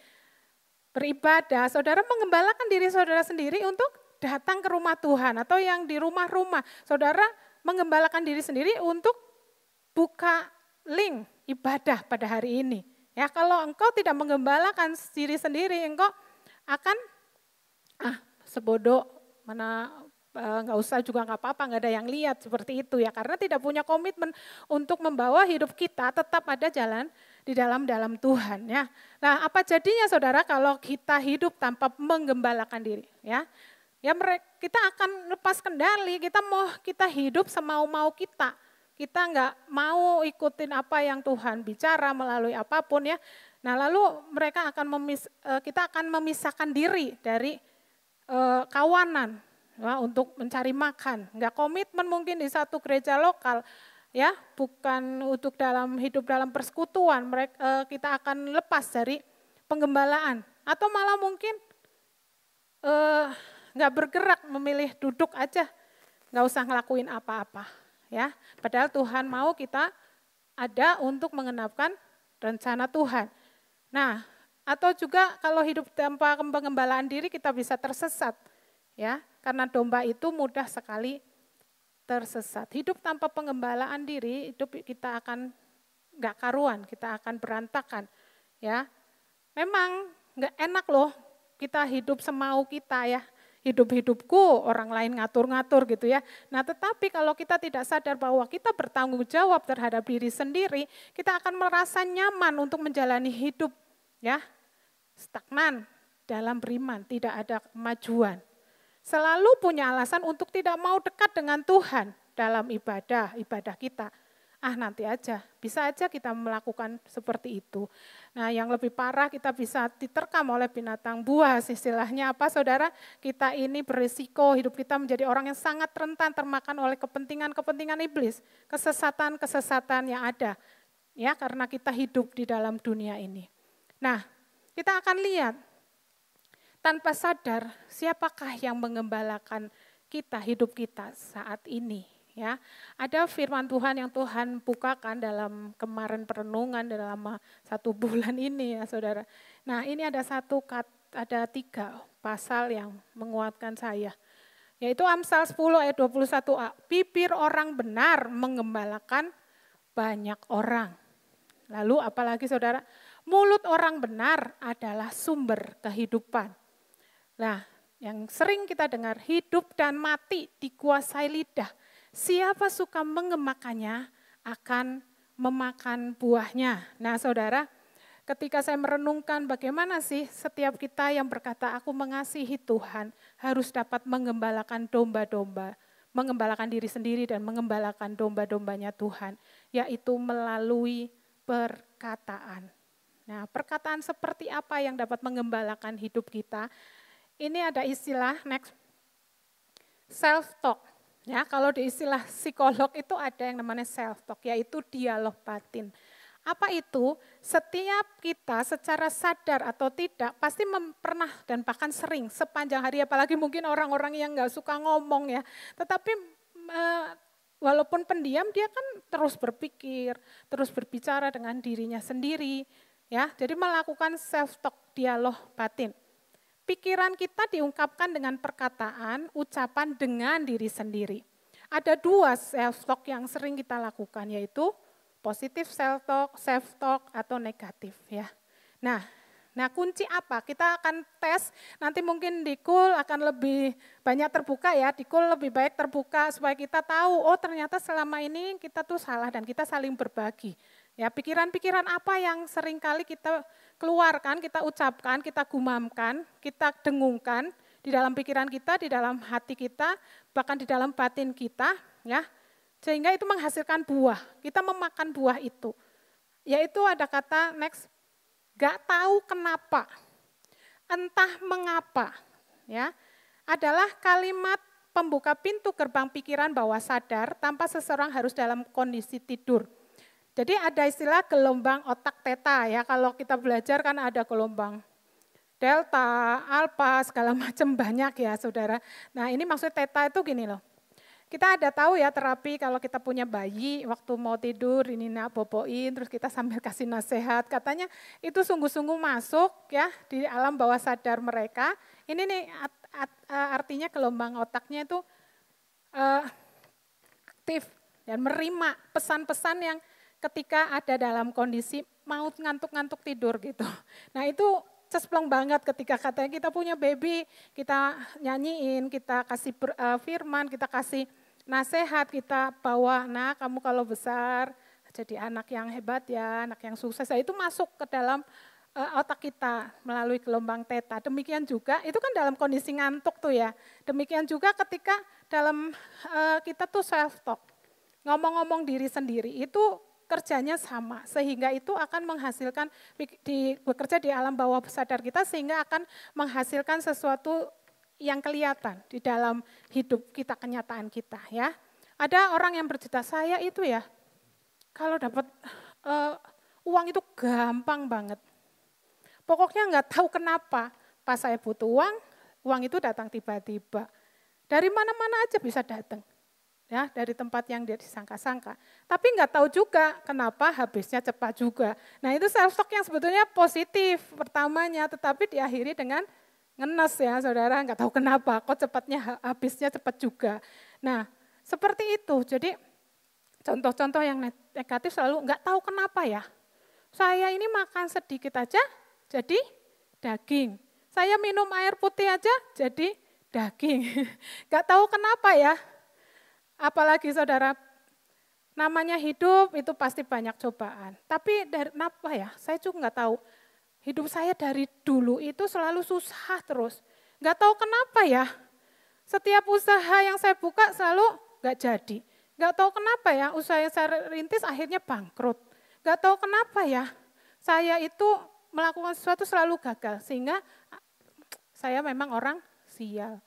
S7: beribadah, saudara menggembalakan diri saudara sendiri untuk datang ke rumah Tuhan, atau yang di rumah-rumah, saudara menggembalakan diri sendiri untuk buka link ibadah pada hari ini. Ya, kalau engkau tidak menggembalakan diri sendiri, engkau akan sebodoh, mana nggak usah juga nggak apa-apa, nggak ada yang lihat seperti itu ya, karena tidak punya komitmen untuk membawa hidup kita tetap ada jalan di dalam Tuhan ya. Nah, apa jadinya saudara kalau kita hidup tanpa menggembalakan diri ya? Ya kita akan lepas kendali, kita hidup semau-mau kita. Kita nggak mau ikutin apa yang Tuhan bicara melalui apapun ya. Nah, lalu kita akan memisahkan diri dari kawanan ya, untuk mencari makan, nggak komitmen mungkin di satu gereja lokal, ya bukan untuk hidup dalam persekutuan, kita akan lepas dari penggembalaan, atau malah mungkin nggak bergerak, memilih duduk aja, nggak usah ngelakuin apa-apa, ya. Padahal Tuhan mau kita ada untuk mengenapkan rencana Tuhan. Nah, atau juga kalau hidup tanpa pengembalaan diri kita bisa tersesat, ya. Karena domba itu mudah sekali tersesat. Hidup tanpa pengembalaan diri, hidup kita akan nggak karuan, kita akan berantakan. Ya, memang nggak enak loh kita hidup semau kita ya. Hidup-hidupku orang lain ngatur-ngatur gitu ya. Nah, tetapi kalau kita tidak sadar bahwa kita bertanggung jawab terhadap diri sendiri, kita akan merasa nyaman untuk menjalani hidup ya, stagnan dalam beriman, tidak ada kemajuan. Selalu punya alasan untuk tidak mau dekat dengan Tuhan dalam ibadah kita. Nanti aja, bisa aja kita melakukan seperti itu. Nah, yang lebih parah kita bisa diterkam oleh binatang buas, istilahnya apa saudara? Kita ini berisiko, hidup kita menjadi orang yang sangat rentan termakan oleh kepentingan-kepentingan iblis, kesesatan-kesesatan yang ada. Ya, karena kita hidup di dalam dunia ini. Nah, kita akan lihat tanpa sadar siapakah yang mengembalakan kita, hidup kita saat ini. Ya, ada firman Tuhan yang Tuhan bukakan dalam kemarin perenungan dalam 1 bulan ini ya saudara. Nah, ini ada 3 pasal yang menguatkan saya. Yaitu Amsal 10 ayat 21a, bibir orang benar mengembalakan banyak orang. Lalu apalagi saudara, mulut orang benar adalah sumber kehidupan. Nah, yang sering kita dengar, hidup dan mati dikuasai lidah. Siapa suka mengemakannya akan memakan buahnya. Nah saudara, ketika saya merenungkan bagaimana sih setiap kita yang berkata aku mengasihi Tuhan harus dapat mengembalakan domba-domba, mengembalakan diri sendiri dan mengembalakan domba-dombanya Tuhan, yaitu melalui perkataan. Nah, perkataan seperti apa yang dapat mengembalakan hidup kita? Ini ada istilah next self-talk. Ya, kalau di istilah psikolog itu ada yang namanya self-talk, yaitu dialog batin. Apa itu? Setiap kita secara sadar atau tidak pasti pernah dan bahkan sering sepanjang hari, apalagi mungkin orang-orang yang nggak suka ngomong ya. Tetapi walaupun pendiam dia kan terus berpikir, terus berbicara dengan dirinya sendiri. Ya, jadi melakukan self-talk, dialog batin. Pikiran kita diungkapkan dengan perkataan, ucapan dengan diri sendiri. Ada dua self-talk yang sering kita lakukan, yaitu positif self-talk atau negatif. Ya. Nah kunci apa? Kita akan tes, nanti mungkin di Kul akan lebih banyak terbuka ya, di Kul lebih baik terbuka supaya kita tahu, oh ternyata selama ini kita tuh salah dan kita saling berbagi. Ya, pikiran-pikiran apa yang seringkali kita keluarkan, kita ucapkan, kita gumamkan, kita dengungkan di dalam pikiran kita, di dalam hati kita, bahkan di dalam batin kita, ya, sehingga itu menghasilkan buah. Kita memakan buah itu. Yaitu ada kata next, gak tahu kenapa, entah mengapa, ya, adalah kalimat pembuka pintu gerbang pikiran bawah sadar tanpa seseorang harus dalam kondisi tidur. Jadi ada istilah gelombang otak theta ya, kalau kita belajar kan ada gelombang delta, alpha, segala macam banyak ya saudara. Nah ini maksud theta itu gini loh, kita ada tahu ya terapi kalau kita punya bayi, waktu mau tidur ini nak boboin, terus kita sambil kasih nasihat, katanya itu sungguh-sungguh masuk ya di alam bawah sadar mereka. Ini nih artinya gelombang otaknya itu aktif dan menerima pesan-pesan yang ketika ada dalam kondisi mau ngantuk-ngantuk tidur gitu. Nah itu cesplong banget ketika katanya kita punya baby, kita nyanyiin, kita kasih firman, kita kasih nasihat, kita bawa, nah kamu kalau besar jadi anak yang hebat ya, anak yang sukses. Nah, itu masuk ke dalam otak kita melalui gelombang theta. Demikian juga, itu kan dalam kondisi ngantuk tuh ya. Demikian juga ketika dalam kita tuh self-talk, ngomong-ngomong diri sendiri, itu kerjanya sama, sehingga itu akan menghasilkan, bekerja di alam bawah sadar kita, sehingga akan menghasilkan sesuatu yang kelihatan di dalam hidup kita, kenyataan kita ya. Ada orang yang bercerita, saya itu ya, kalau dapat uang itu gampang banget. Pokoknya nggak tahu kenapa, pas saya butuh uang itu datang tiba-tiba. Dari mana-mana aja bisa datang. Ya, dari tempat yang dia disangka-sangka. Tapi nggak tahu juga kenapa habisnya cepat juga. Nah itu self-talk yang sebetulnya positif pertamanya, tetapi diakhiri dengan ngenes ya saudara, nggak tahu kenapa, kok cepatnya habisnya cepat juga. Nah seperti itu, jadi contoh-contoh yang negatif selalu nggak tahu kenapa ya. Saya ini makan sedikit aja jadi daging, saya minum air putih aja jadi daging. Nggak tahu kenapa ya. Apalagi saudara, namanya hidup itu pasti banyak cobaan. Tapi dari apa ya, saya juga nggak tahu. Hidup saya dari dulu itu selalu susah terus. Nggak tahu kenapa ya, setiap usaha yang saya buka selalu nggak jadi. Nggak tahu kenapa ya, usaha yang saya rintis akhirnya bangkrut. Nggak tahu kenapa ya, saya itu melakukan sesuatu selalu gagal. Sehingga saya memang orang sial.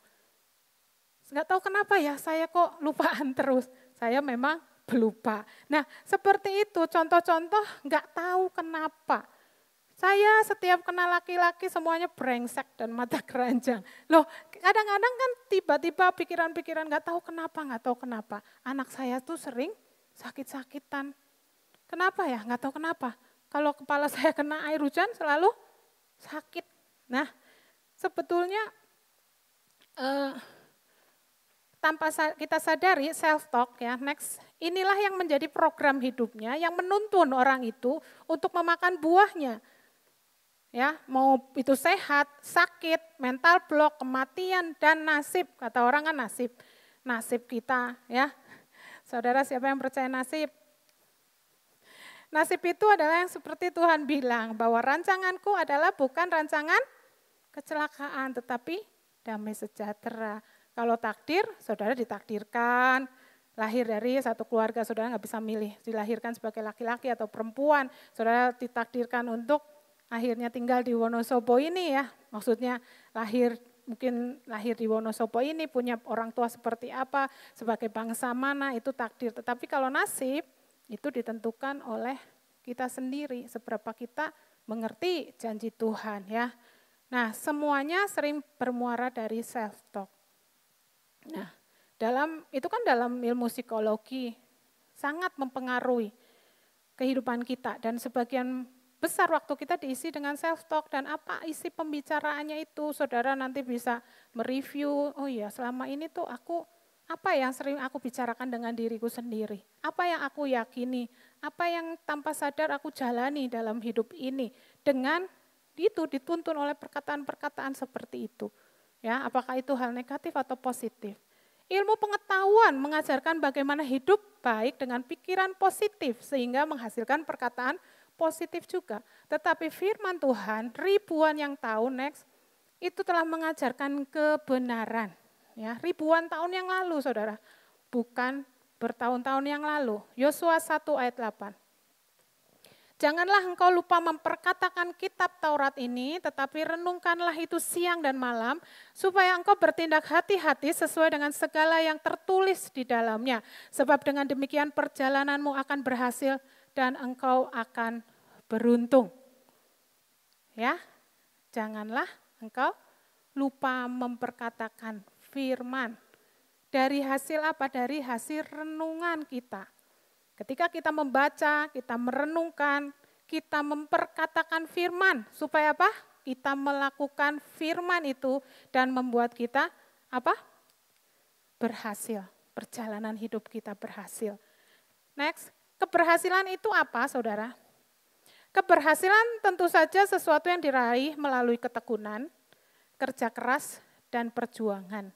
S7: Nggak tahu kenapa ya, saya kok lupaan terus. Saya memang pelupa. Nah seperti itu contoh-contoh nggak tahu kenapa. Saya setiap kenal laki-laki semuanya brengsek dan mata keranjang. Loh kadang-kadang kan tiba-tiba pikiran-pikiran nggak tahu kenapa. Anak saya tuh sering sakit-sakitan. Kenapa ya? Nggak tahu kenapa. Kalau kepala saya kena air hujan selalu sakit. Nah sebetulnya tanpa kita sadari self-talk ya, next, inilah yang menjadi program hidupnya yang menuntun orang itu untuk memakan buahnya. Ya, mau itu sehat, sakit, mental block, kematian, dan nasib. Kata orang kan nasib. Nasib kita ya. Saudara, siapa yang percaya nasib? Nasib itu adalah yang seperti Tuhan bilang, bahwa rancanganku adalah bukan rancangan kecelakaan, tetapi damai sejahtera. Kalau takdir, saudara ditakdirkan, lahir dari satu keluarga, saudara nggak bisa milih, dilahirkan sebagai laki-laki atau perempuan, saudara ditakdirkan untuk akhirnya tinggal di Wonosobo ini ya, maksudnya mungkin lahir di Wonosobo ini, punya orang tua seperti apa, sebagai bangsa mana, itu takdir. Tetapi kalau nasib, itu ditentukan oleh kita sendiri, seberapa kita mengerti janji Tuhan ya. Nah, semuanya sering bermuara dari self-talk. Nah, itu kan dalam ilmu psikologi sangat mempengaruhi kehidupan kita, dan sebagian besar waktu kita diisi dengan self-talk. Dan apa isi pembicaraannya itu, saudara nanti bisa mereview, oh iya selama ini tuh apa yang sering aku bicarakan dengan diriku sendiri, apa yang aku yakini, apa yang tanpa sadar aku jalani dalam hidup ini, dengan itu dituntun oleh perkataan-perkataan seperti itu. Ya, apakah itu hal negatif atau positif? Ilmu pengetahuan mengajarkan bagaimana hidup baik dengan pikiran positif sehingga menghasilkan perkataan positif juga. Tetapi firman Tuhan ribuan yang tahun itu telah mengajarkan kebenaran. Ya, ribuan tahun yang lalu saudara, bukan bertahun-tahun yang lalu. Yosua 1 ayat 8. Janganlah engkau lupa memperkatakan kitab Taurat ini, tetapi renungkanlah itu siang dan malam, supaya engkau bertindak hati-hati sesuai dengan segala yang tertulis di dalamnya. Sebab dengan demikian perjalananmu akan berhasil dan engkau akan beruntung. Ya, janganlah engkau lupa memperkatakan firman. Dari hasil apa? Dari hasil renungan kita. Ketika kita membaca, kita merenungkan, kita memperkatakan firman. Supaya apa? Kita melakukan firman itu dan membuat kita apa? Berhasil. Perjalanan hidup kita berhasil. Next, keberhasilan itu apa saudara? Keberhasilan tentu saja sesuatu yang diraih melalui ketekunan, kerja keras, dan perjuangan.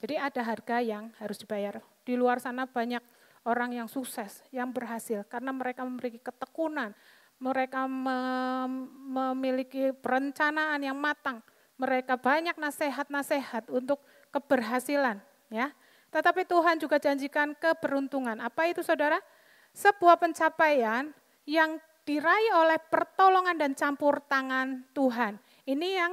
S7: Jadi ada harga yang harus dibayar. Di luar sana banyak orang yang sukses, yang berhasil karena mereka memiliki ketekunan, mereka memiliki perencanaan yang matang, mereka banyak nasihat-nasihat untuk keberhasilan. Ya. Tetapi Tuhan juga janjikan keberuntungan. Apa itu saudara? Sebuah pencapaian yang diraih oleh pertolongan dan campur tangan Tuhan. Ini yang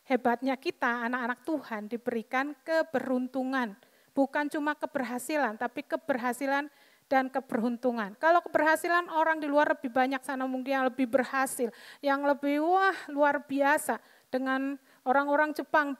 S7: hebatnya kita, anak-anak Tuhan, diberikan keberuntungan. Bukan cuma keberhasilan, tapi keberhasilan dan keberuntungan. Kalau keberhasilan orang di luar lebih banyak sana mungkin yang lebih berhasil, yang lebih luar biasa. Dengan orang-orang Jepang,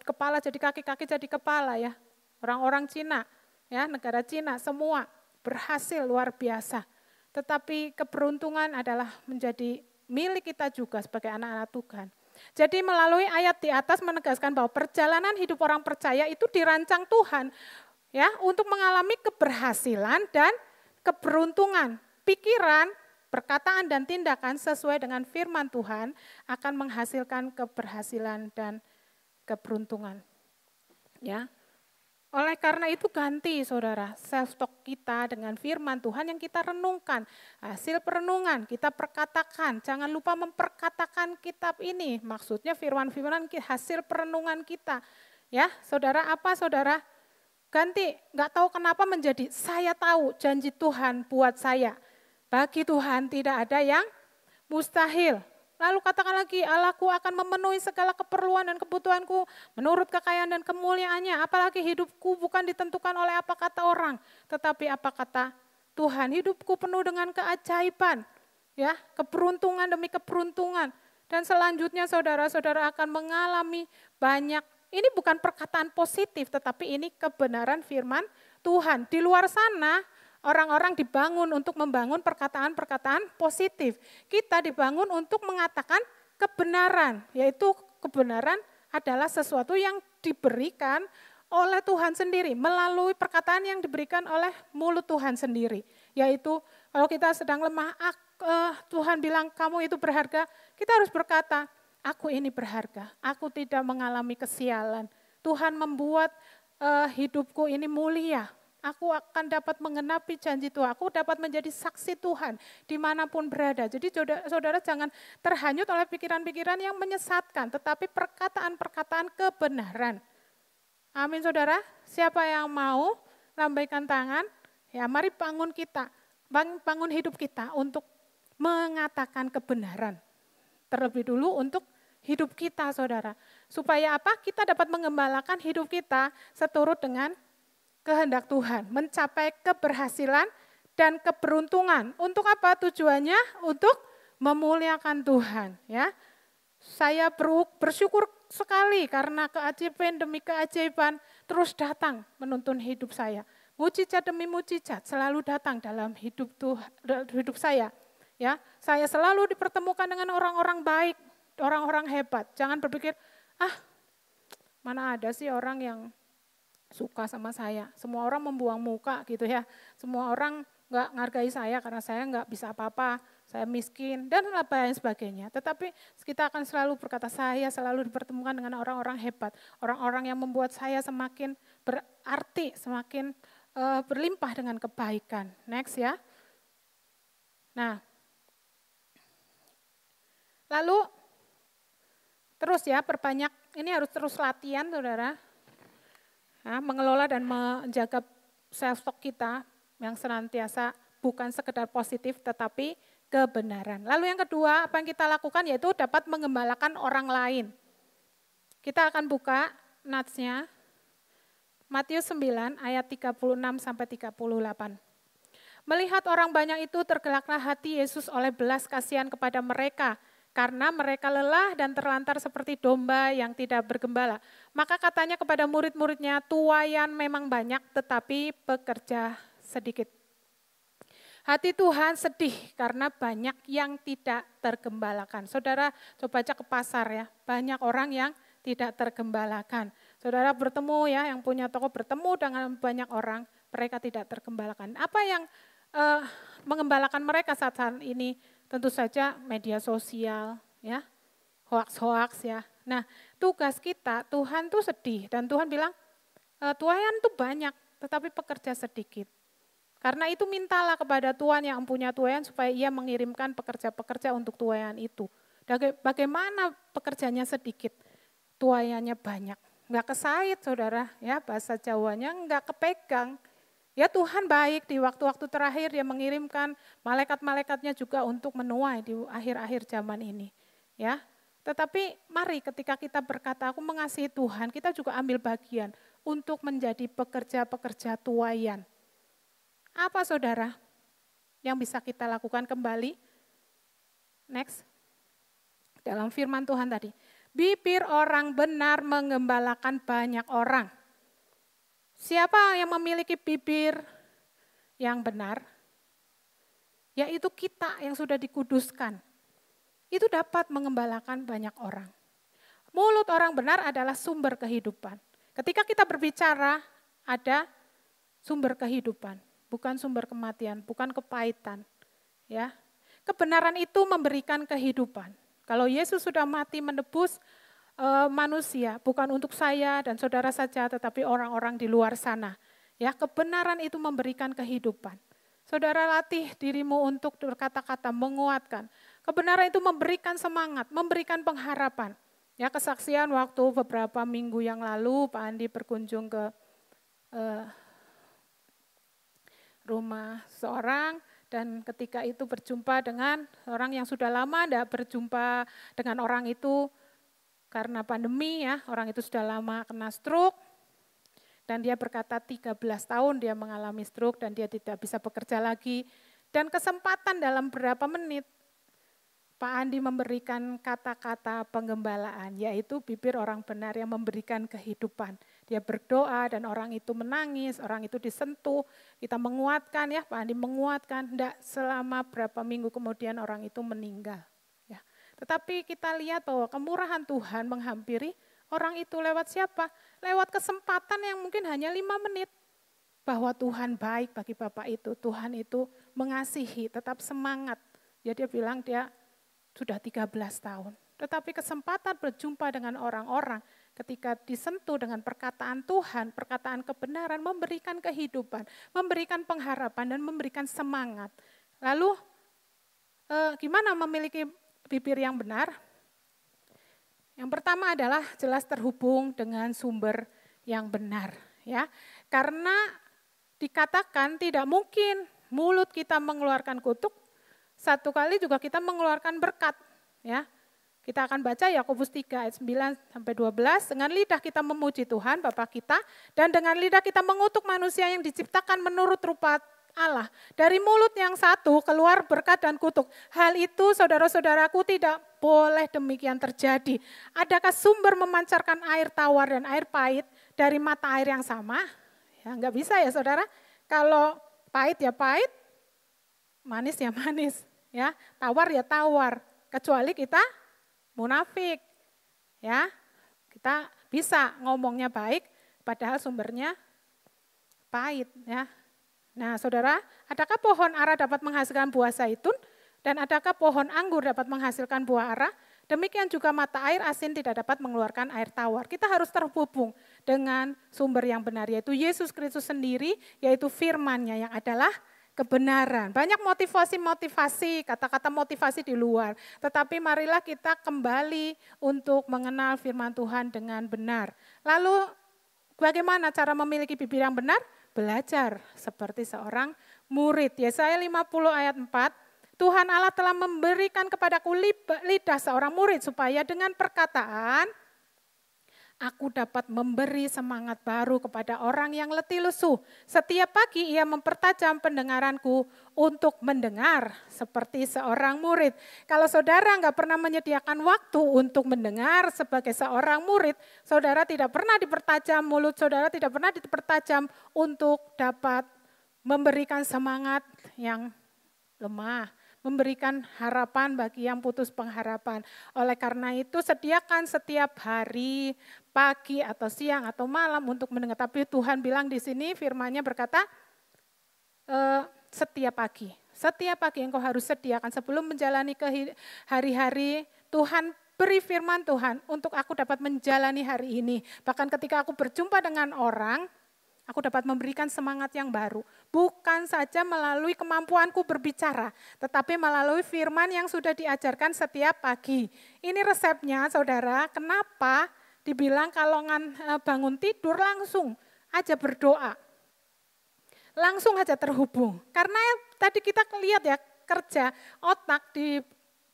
S7: kepala jadi kaki, kaki jadi kepala ya. Orang-orang Cina, ya negara Cina semua berhasil luar biasa. Tetapi keberuntungan adalah menjadi milik kita juga sebagai anak-anak Tuhan. Jadi melalui ayat di atas menegaskan bahwa perjalanan hidup orang percaya itu dirancang Tuhan ya untuk mengalami keberhasilan dan keberuntungan. Pikiran, perkataan dan tindakan sesuai dengan firman Tuhan akan menghasilkan keberhasilan dan keberuntungan. Ya. Oleh karena itu ganti saudara self-talk kita dengan firman Tuhan yang kita renungkan. Hasil perenungan kita perkatakan, jangan lupa memperkatakan kitab ini. Maksudnya firman-firman hasil perenungan kita. Ya saudara, apa saudara? Ganti, gak tahu kenapa menjadi saya tahu janji Tuhan buat saya. Bagi Tuhan tidak ada yang mustahil. Lalu katakan lagi, Allahku akan memenuhi segala keperluan dan kebutuhanku menurut kekayaan dan kemuliaannya. Apalagi hidupku bukan ditentukan oleh apa kata orang, tetapi apa kata Tuhan. Hidupku penuh dengan keajaiban, ya, keberuntungan demi keberuntungan. Dan selanjutnya saudara-saudara akan mengalami banyak, ini bukan perkataan positif, tetapi ini kebenaran firman Tuhan. Di luar sana, orang-orang dibangun untuk membangun perkataan-perkataan positif. Kita dibangun untuk mengatakan kebenaran, yaitu kebenaran adalah sesuatu yang diberikan oleh Tuhan sendiri, melalui perkataan yang diberikan oleh mulut Tuhan sendiri. Yaitu kalau kita sedang lemah, Tuhan bilang kamu itu berharga, kita harus berkata, aku ini berharga, aku tidak mengalami kesialan. Tuhan membuat hidupku ini mulia. Aku akan dapat mengenapi janji Tuhan, aku dapat menjadi saksi Tuhan dimanapun berada. Jadi saudara jangan terhanyut oleh pikiran-pikiran yang menyesatkan, tetapi perkataan-perkataan kebenaran. Amin saudara, siapa yang mau lambaikan tangan, ya mari bangun hidup kita untuk mengatakan kebenaran. Terlebih dulu untuk hidup kita saudara. Supaya apa? Kita dapat mengembalakan hidup kita seturut dengan kehendak Tuhan, mencapai keberhasilan dan keberuntungan. Untuk apa tujuannya? Untuk memuliakan Tuhan. Ya, saya bersyukur sekali karena keajaiban demi keajaiban terus datang menuntun hidup saya. Mujizat demi mujizat selalu datang dalam hidup saya. Ya, saya selalu dipertemukan dengan orang-orang baik, orang-orang hebat. Jangan berpikir, mana ada sih orang yang suka sama saya. Semua orang membuang muka gitu ya. Semua orang nggak menghargai saya karena saya nggak bisa apa-apa, saya miskin, dan lain sebagainya. Tetapi kita akan selalu berkata, saya selalu dipertemukan dengan orang-orang hebat. Orang-orang yang membuat saya semakin berarti, semakin berlimpah dengan kebaikan. Next ya. Nah, lalu terus ya, perbanyak, ini harus terus latihan saudara. Nah, mengelola dan menjaga self stock kita yang senantiasa bukan sekedar positif tetapi kebenaran. Lalu yang kedua, apa yang kita lakukan yaitu dapat mengembalakan orang lain. Kita akan buka natsnya Matius 9 ayat 36 sampai 38. Melihat orang banyak itu tergeraklah hati Yesus oleh belas kasihan kepada mereka, karena mereka lelah dan terlantar seperti domba yang tidak bergembala. Maka katanya kepada murid-muridnya, tuaian memang banyak tetapi pekerja sedikit. Hati Tuhan sedih karena banyak yang tidak tergembalakan. Saudara coba cek ke pasar ya, banyak orang yang tidak tergembalakan. Saudara bertemu ya, yang punya toko bertemu dengan banyak orang, mereka tidak tergembalakan. Apa yang mengembalakan mereka saat ini? Tentu saja media sosial, ya, hoaks-hoaks ya. Nah, tugas kita, Tuhan tuh sedih dan Tuhan bilang, tuaian tuh banyak, tetapi pekerja sedikit. Karena itu mintalah kepada Tuhan yang punya tuaian supaya ia mengirimkan pekerja-pekerja untuk tuaian itu. Bagaimana pekerjanya sedikit, tuaiannya banyak. Enggak kesait saudara, ya bahasa Jawanya enggak kepegang. Ya Tuhan baik, di waktu-waktu terakhir dia mengirimkan malaikat-malaikatnya juga untuk menuai di akhir-akhir zaman ini. Ya, tetapi mari ketika kita berkata aku mengasihi Tuhan, kita juga ambil bagian untuk menjadi pekerja-pekerja tuaian. Apa saudara yang bisa kita lakukan kembali? Next, dalam firman Tuhan tadi, bibir orang benar mengembalakan banyak orang. Siapa yang memiliki bibir yang benar? Yaitu kita yang sudah dikuduskan. Itu dapat mengembalakan banyak orang. Mulut orang benar adalah sumber kehidupan. Ketika kita berbicara, ada sumber kehidupan, bukan sumber kematian, bukan kepahitan. Ya, kebenaran itu memberikan kehidupan. Kalau Yesus sudah mati menebus manusia, bukan untuk saya dan saudara saja, tetapi orang-orang di luar sana. Ya, kebenaran itu memberikan kehidupan. Saudara latih dirimu untuk berkata-kata menguatkan. Kebenaran itu memberikan semangat, memberikan pengharapan. Ya, kesaksian waktu beberapa minggu yang lalu Pak Andi berkunjung ke rumah seorang dan ketika itu berjumpa dengan orang yang sudah lama tidak berjumpa dengan orang itu. Karena pandemi ya, orang itu sudah lama kena stroke dan dia berkata 13 tahun dia mengalami stroke dan dia tidak bisa bekerja lagi. Dan kesempatan dalam beberapa menit Pak Andi memberikan kata-kata penggembalaan, yaitu bibir orang benar yang memberikan kehidupan. Dia berdoa dan orang itu menangis, orang itu disentuh, kita menguatkan ya, Pak Andi menguatkan, tidak selama berapa minggu kemudian orang itu meninggal. Tetapi kita lihat bahwa kemurahan Tuhan menghampiri orang itu lewat siapa? Lewat kesempatan yang mungkin hanya 5 menit. Bahwa Tuhan baik bagi Bapak itu, Tuhan itu mengasihi, tetap semangat. Ya dia bilang dia sudah 13 tahun. Tetapi kesempatan berjumpa dengan orang-orang ketika disentuh dengan perkataan Tuhan, perkataan kebenaran memberikan kehidupan, memberikan pengharapan dan memberikan semangat. Lalu gimana memiliki bibir yang benar? Yang pertama adalah jelas terhubung dengan sumber yang benar, ya. Karena dikatakan tidak mungkin mulut kita mengeluarkan kutuk, satu kali juga kita mengeluarkan berkat, ya. Kita akan baca Yakobus 3 ayat 9 sampai 12, dengan lidah kita memuji Tuhan Bapa kita dan dengan lidah kita mengutuk manusia yang diciptakan menurut rupa Allah. Dari mulut yang satu keluar berkat dan kutuk. Hal itu saudara-saudaraku tidak boleh demikian terjadi. Adakah sumber memancarkan air tawar dan air pahit dari mata air yang sama? Ya enggak bisa ya saudara. Kalau pahit ya pahit, manis ya manis, ya tawar ya tawar. Kecuali kita munafik, ya kita bisa ngomongnya baik, padahal sumbernya pahit, ya. Nah, saudara, adakah pohon ara dapat menghasilkan buah zaitun dan adakah pohon anggur dapat menghasilkan buah ara? Demikian juga mata air asin tidak dapat mengeluarkan air tawar. Kita harus terhubung dengan sumber yang benar, yaitu Yesus Kristus sendiri, yaitu firman-Nya yang adalah kebenaran. Banyak motivasi-motivasi, kata-kata motivasi di luar. Tetapi marilah kita kembali untuk mengenal firman Tuhan dengan benar. Lalu bagaimana cara memiliki bibir yang benar? Belajar seperti seorang murid. Yesaya 50 ayat 4, Tuhan Allah telah memberikan kepadaku lidah seorang murid supaya dengan perkataan aku dapat memberi semangat baru kepada orang yang letih lesu. Setiap pagi ia mempertajam pendengaranku untuk mendengar seperti seorang murid. Kalau saudara nggak pernah menyediakan waktu untuk mendengar sebagai seorang murid, saudara tidak pernah dipertajam mulut, saudara tidak pernah dipertajam untuk dapat memberikan semangat yang lemah, memberikan harapan bagi yang putus pengharapan. Oleh karena itu sediakan setiap hari, pagi atau siang atau malam untuk mendengar. Tapi Tuhan bilang di sini firman-Nya berkata, setiap pagi engkau harus sediakan sebelum menjalani hari-hari. Tuhan beri firman Tuhan untuk aku dapat menjalani hari ini. Bahkan ketika aku berjumpa dengan orang, aku dapat memberikan semangat yang baru. Bukan saja melalui kemampuanku berbicara, tetapi melalui firman yang sudah diajarkan setiap pagi. Ini resepnya saudara, kenapa dibilang kalau bangun tidur langsung aja berdoa. Langsung aja terhubung. Karena tadi kita lihat ya kerja otak di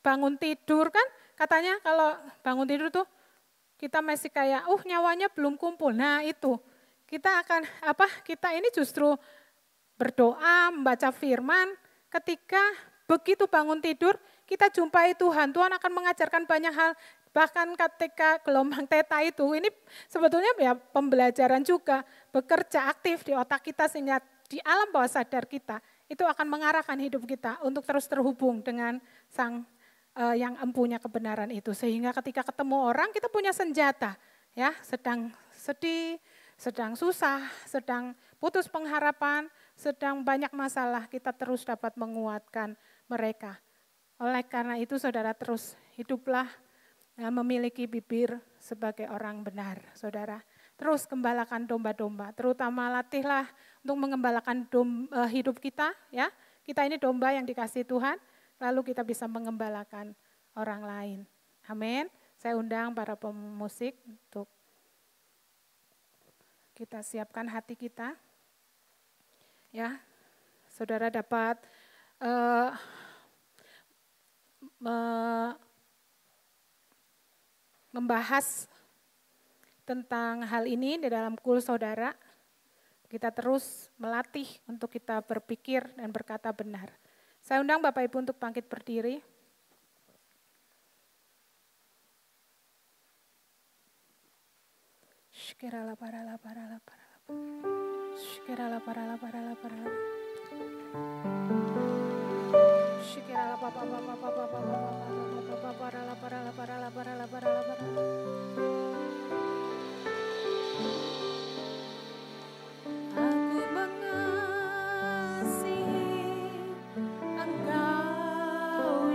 S7: bangun tidur kan, katanya kalau bangun tidur tuh kita masih kayak nyawanya belum kumpul. Nah itu. Kita ini justru berdoa, membaca firman, ketika begitu bangun tidur, kita jumpai Tuhan. Tuhan akan mengajarkan banyak hal, bahkan ketika gelombang theta itu, ini sebetulnya ya pembelajaran juga, bekerja aktif di otak kita sehingga di alam bawah sadar kita, itu akan mengarahkan hidup kita untuk terus terhubung dengan Sang yang empunya kebenaran itu. Sehingga ketika ketemu orang, kita punya senjata, ya sedang sedih, sedang susah, sedang putus pengharapan, sedang banyak masalah, kita terus dapat menguatkan mereka. Oleh karena itu saudara terus hiduplah memiliki bibir sebagai orang benar, saudara. Terus gembalakan domba-domba, terutama latihlah untuk mengembalakan hidup kita, ya. Kita ini domba yang dikasihi Tuhan, lalu kita bisa mengembalakan orang lain. Amin. Saya undang para pemusik untuk kita siapkan hati kita, ya, saudara dapat membahas tentang hal ini di dalam kul saudara. Kita terus melatih untuk kita berpikir dan berkata benar. Saya undang Bapak Ibu untuk bangkit berdiri. Shikirala parala parala parala. Shikirala parala parala parala. Shikirala papa papa papa papa papa parala parala parala parala parala parala. Aku mengasihi Engkau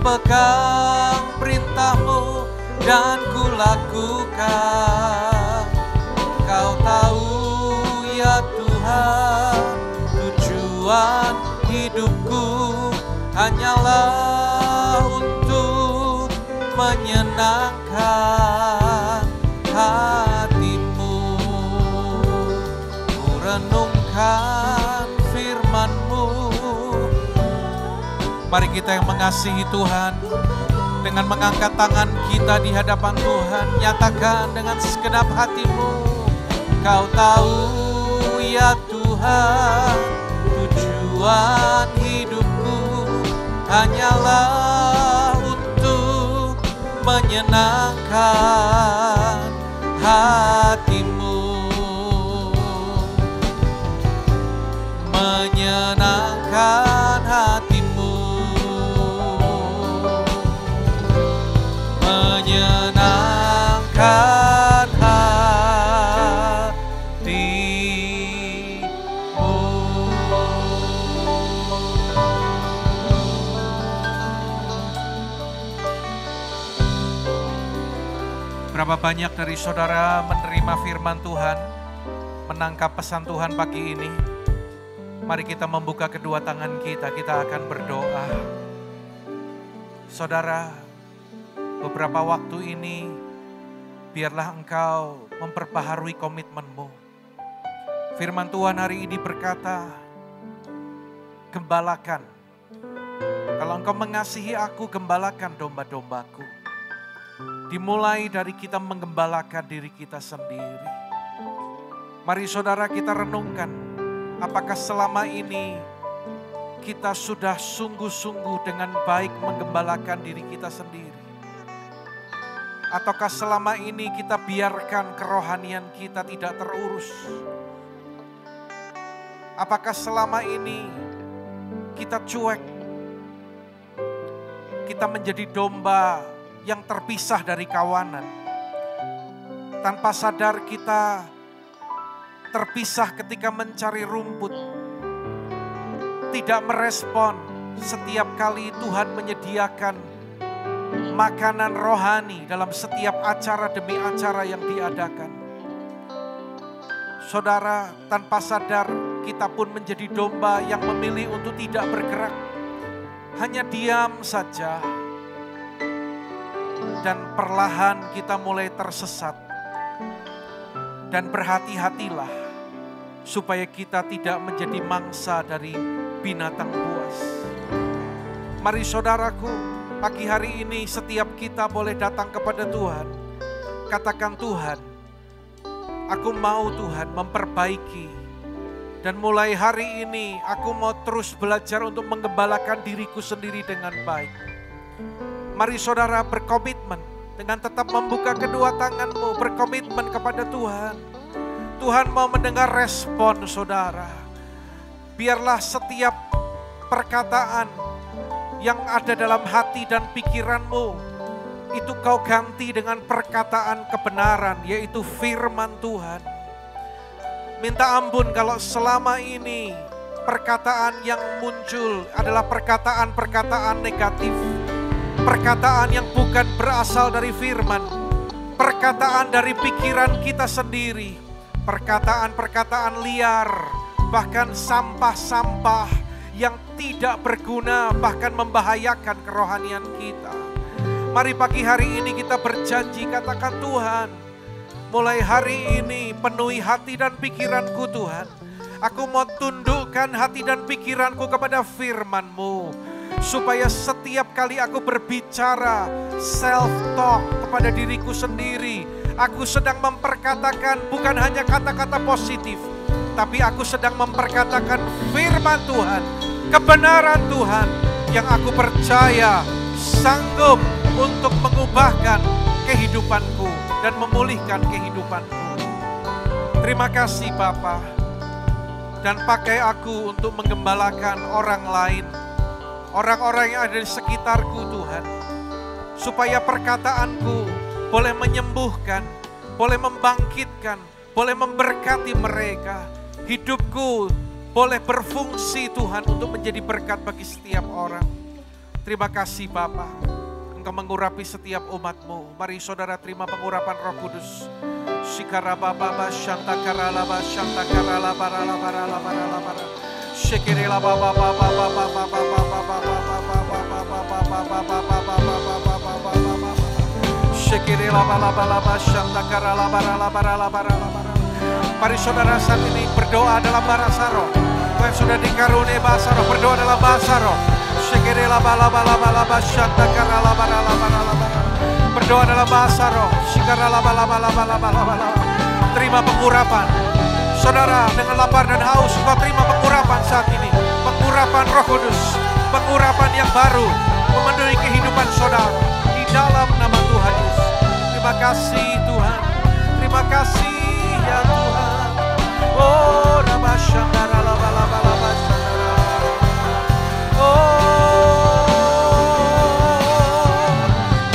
S8: pegang perintah-Mu dan ku lakukan. Kau tahu ya Tuhan, tujuan hidupku hanyalah untuk menyenangkan hati-Mu. Ku renungkan firman-Mu. Mari kita yang mengasihi Tuhan, dengan mengangkat tangan kita di hadapan Tuhan, nyatakan dengan segenap hati-Mu. Kau tahu ya Tuhan, tujuan hidupku hanyalah untuk menyenangkan hati-Mu. Menyenangkan hati-Mu, menyenangkan hati-Mu. Berapa banyak dari saudara menerima firman Tuhan, menangkap pesan Tuhan pagi ini? Mari kita membuka kedua tangan kita akan berdoa. Saudara, beberapa waktu ini, biarlah engkau memperbaharui komitmen-Mu. Firman Tuhan hari ini berkata, gembalakan. Kalau engkau mengasihi aku, gembalakan domba-dombaku. Dimulai dari kita menggembalakan diri kita sendiri. Mari saudara kita renungkan, apakah selama ini kita sudah sungguh-sungguh dengan baik menggembalakan diri kita sendiri? Ataukah selama ini kita biarkan kerohanian kita tidak terurus? Apakah selama ini kita cuek? Kita menjadi domba yang terpisah dari kawanan. Tanpa sadar kita terpisah ketika mencari rumput. Tidak merespon setiap kali Tuhan menyediakan makanan rohani dalam setiap acara demi acara yang diadakan. Saudara, tanpa sadar kita pun menjadi domba yang memilih untuk tidak bergerak. Hanya diam saja. Dan perlahan kita mulai tersesat. Dan berhati-hatilah supaya kita tidak menjadi mangsa dari binatang buas. Mari saudaraku, pagi hari ini setiap kita boleh datang kepada Tuhan Katakan, Tuhan, aku mau Tuhan memperbaiki. Dan mulai hari ini aku mau terus belajar untuk menggembalakan diriku sendiri dengan baik. Mari saudara berkomitmen dengan tetap membuka kedua tanganmu, berkomitmen kepada Tuhan. Tuhan mau mendengar respon saudara. Biarlah setiap perkataan yang ada dalam hati dan pikiranmu, itu kau ganti dengan perkataan kebenaran, yaitu firman Tuhan. Minta ampun kalau selama ini perkataan yang muncul adalah perkataan-perkataan negatif. Perkataan yang bukan berasal dari firman. Perkataan dari pikiran kita sendiri. Perkataan-perkataan liar, bahkan sampah-sampah yang tidak berguna, bahkan membahayakan kerohanian kita. Mari pagi hari ini kita berjanji, katakan, Tuhan, mulai hari ini penuhi hati dan pikiranku Tuhan. Aku mau tundukkan hati dan pikiranku kepada firman-Mu. Supaya setiap kali aku berbicara self-talk kepada diriku sendiri, aku sedang memperkatakan bukan hanya kata-kata positif, tapi aku sedang memperkatakan firman Tuhan, kebenaran Tuhan yang aku percaya sanggup untuk mengubahkan kehidupanku dan memulihkan kehidupanku. Terima kasih Bapa, dan pakai aku untuk menggembalakan orang lain, orang-orang yang ada di sekitarku Tuhan, supaya perkataanku boleh menyembuhkan, boleh membangkitkan, boleh memberkati mereka. Hidupku boleh berfungsi Tuhan untuk menjadi berkat bagi setiap orang. Terima kasih Bapa, Engkau mengurapi setiap umat-Mu. Mari saudara terima pengurapan Roh Kudus. Shikarababa shantakaralaba shantakaralaba ralabaralaba ralabara. Shekirela baba baba baba baba baba baba Mari saudara saat ini berdoa dalam bahasa roh. Kau yang sudah dikaruniai bahasa roh, berdoa dalam bahasa roh. Berdoa dalam bahasa roh. Terima pengurapan. Saudara dengan lapar dan haus, kau terima pengurapan saat ini. Pengurapan Roh Kudus, pengurapan yang baru memenuhi kehidupan saudara di dalam nama Tuhan Yesus. Terima kasih Tuhan, terima kasih ya Tuhan. Oh, Rabashangara laba laba laba shangara. Oh,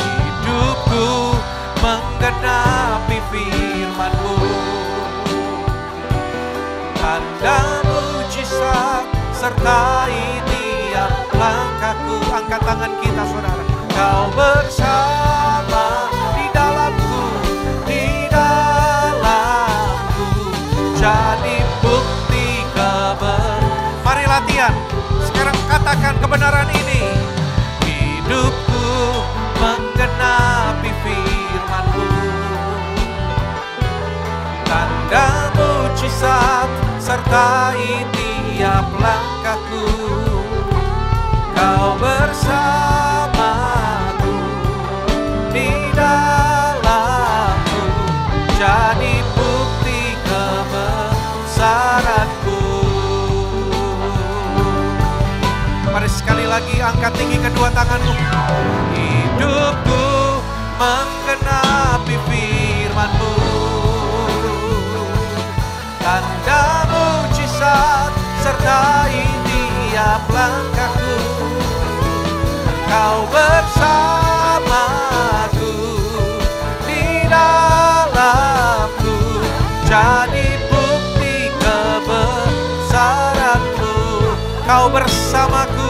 S8: hidupku menggenapi firman-Mu. Tanda mujizat sertai tiap langkahku. Angkat tangan kita saudara. Kau bersama di dalamku, jadi bukti kebenaran. Mari latihan. Sekarang katakan kebenaran ini. Hidupku menggenapi firman-Mu. Tanda mujizat sertai tiap langkahku. Kau bersamaku, di dalamku, jadi bukti kebesaranku. Mari sekali lagi angkat tinggi kedua tanganmu. Hidupku menggenapi firman-Mu. Tanda mujizat sertai tiap langkahku. Kau bersamaku, di dalamku, jadi bukti kebesaran-Mu. Kau bersamaku,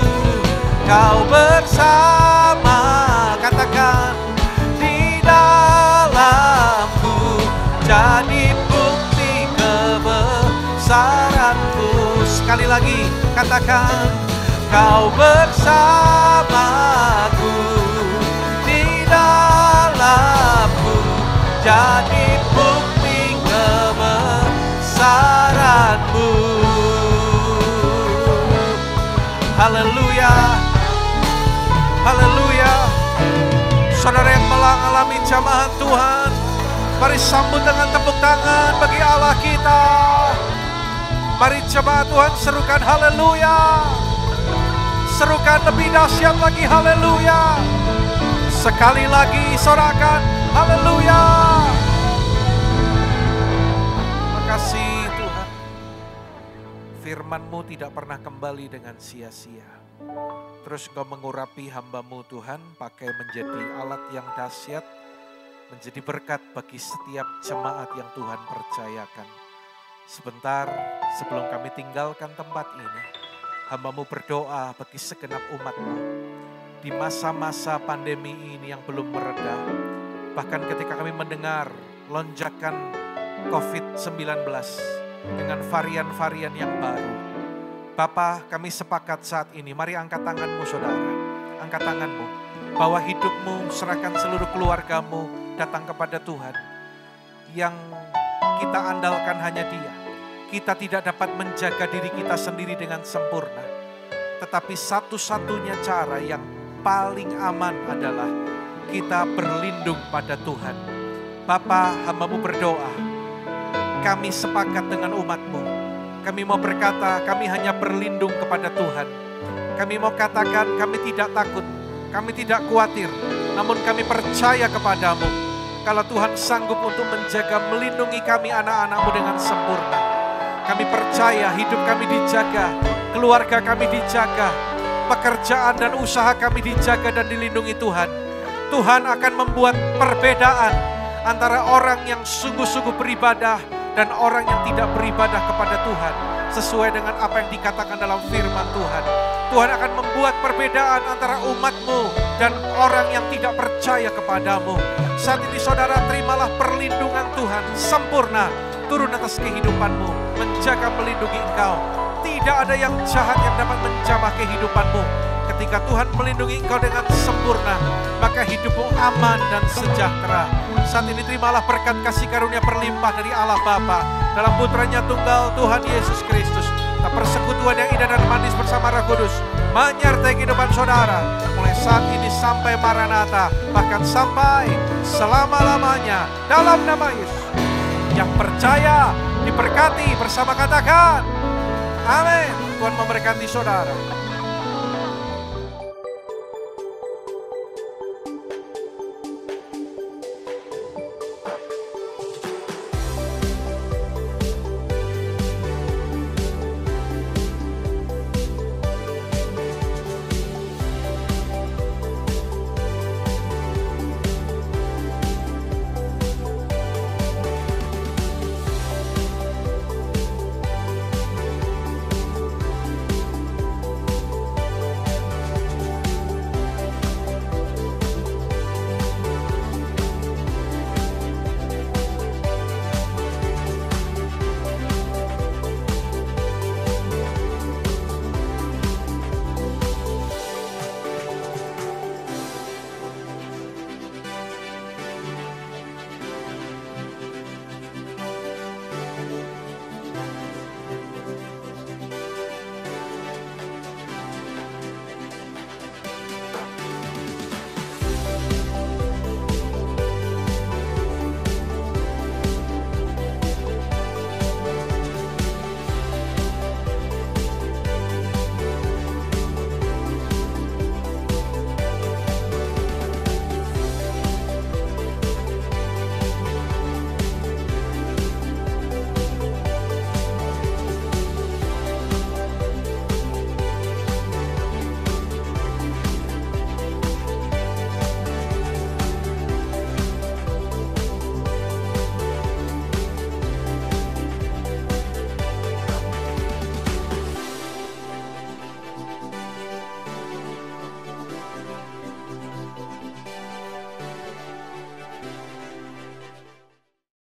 S8: kau bersama, katakan, di dalamku, jadi bukti kebesaran-Mu. Sekali lagi, katakan, kau bersamaku, di dalamku, jadi bukti kebesaran-Mu. Haleluya, haleluya. Saudara yang mengalami jamahan Tuhan, Mari sambut dengan tepuk tangan bagi Allah kita. Mari jemaat Tuhan serukan haleluya. Serukan lebih dahsyat lagi haleluya. Sekali lagi sorakan haleluya. Makasih Tuhan. Firman-Mu tidak pernah kembali dengan sia-sia. Terus Engkau mengurapi hamba-Mu Tuhan, pakai menjadi alat yang dahsyat, menjadi berkat bagi setiap jemaat yang Tuhan percayakan. Sebentar sebelum kami tinggalkan tempat ini, hamba-Mu berdoa bagi segenap umat-Mu. Di masa-masa pandemi ini yang belum mereda, bahkan ketika kami mendengar lonjakan COVID-19 dengan varian-varian yang baru. Bapa, kami sepakat saat ini, mari angkat tangan-Mu saudara, angkat tangan-Mu. Bawa hidup-Mu, serahkan seluruh keluarga-Mu, datang kepada Tuhan. Yang kita andalkan hanya Dia. Kita tidak dapat menjaga diri kita sendiri dengan sempurna. Tetapi satu-satunya cara yang paling aman adalah kita berlindung pada Tuhan. Bapa, hamba-Mu berdoa. Kami sepakat dengan umat-Mu. Kami mau berkata, kami hanya berlindung kepada Tuhan. Kami mau katakan, kami tidak takut. Kami tidak khawatir. Namun kami percaya kepada-Mu. Kalau Tuhan sanggup untuk menjaga, melindungi kami anak-anak-Mu dengan sempurna. Kami percaya hidup kami dijaga, keluarga kami dijaga, pekerjaan dan usaha kami dijaga dan dilindungi Tuhan. Tuhan akan membuat perbedaan antara orang yang sungguh-sungguh beribadah dan orang yang tidak beribadah kepada Tuhan. Sesuai dengan apa yang dikatakan dalam firman Tuhan. Tuhan akan membuat perbedaan antara umat-Mu dan orang yang tidak percaya kepada-Mu. Saat ini saudara, terimalah perlindungan Tuhan sempurna turun atas kehidupan-Mu, menjaga melindungi engkau. Tidak ada yang jahat yang dapat menjamah kehidupan-Mu. Ketika Tuhan melindungi engkau dengan sempurna, maka hidupmu aman dan sejahtera. Saat ini terimalah berkat kasih karunia berlimpah dari Allah Bapa dalam putranya tunggal Tuhan Yesus Kristus. Tak persekutuan yang indah dan manis bersama Roh Kudus menyertai kehidupan saudara mulai saat ini sampai Maranatha, bahkan sampai selama-lamanya dalam nama Yesus. Yang percaya diberkati bersama katakan amin. Tuhan memberkati saudara.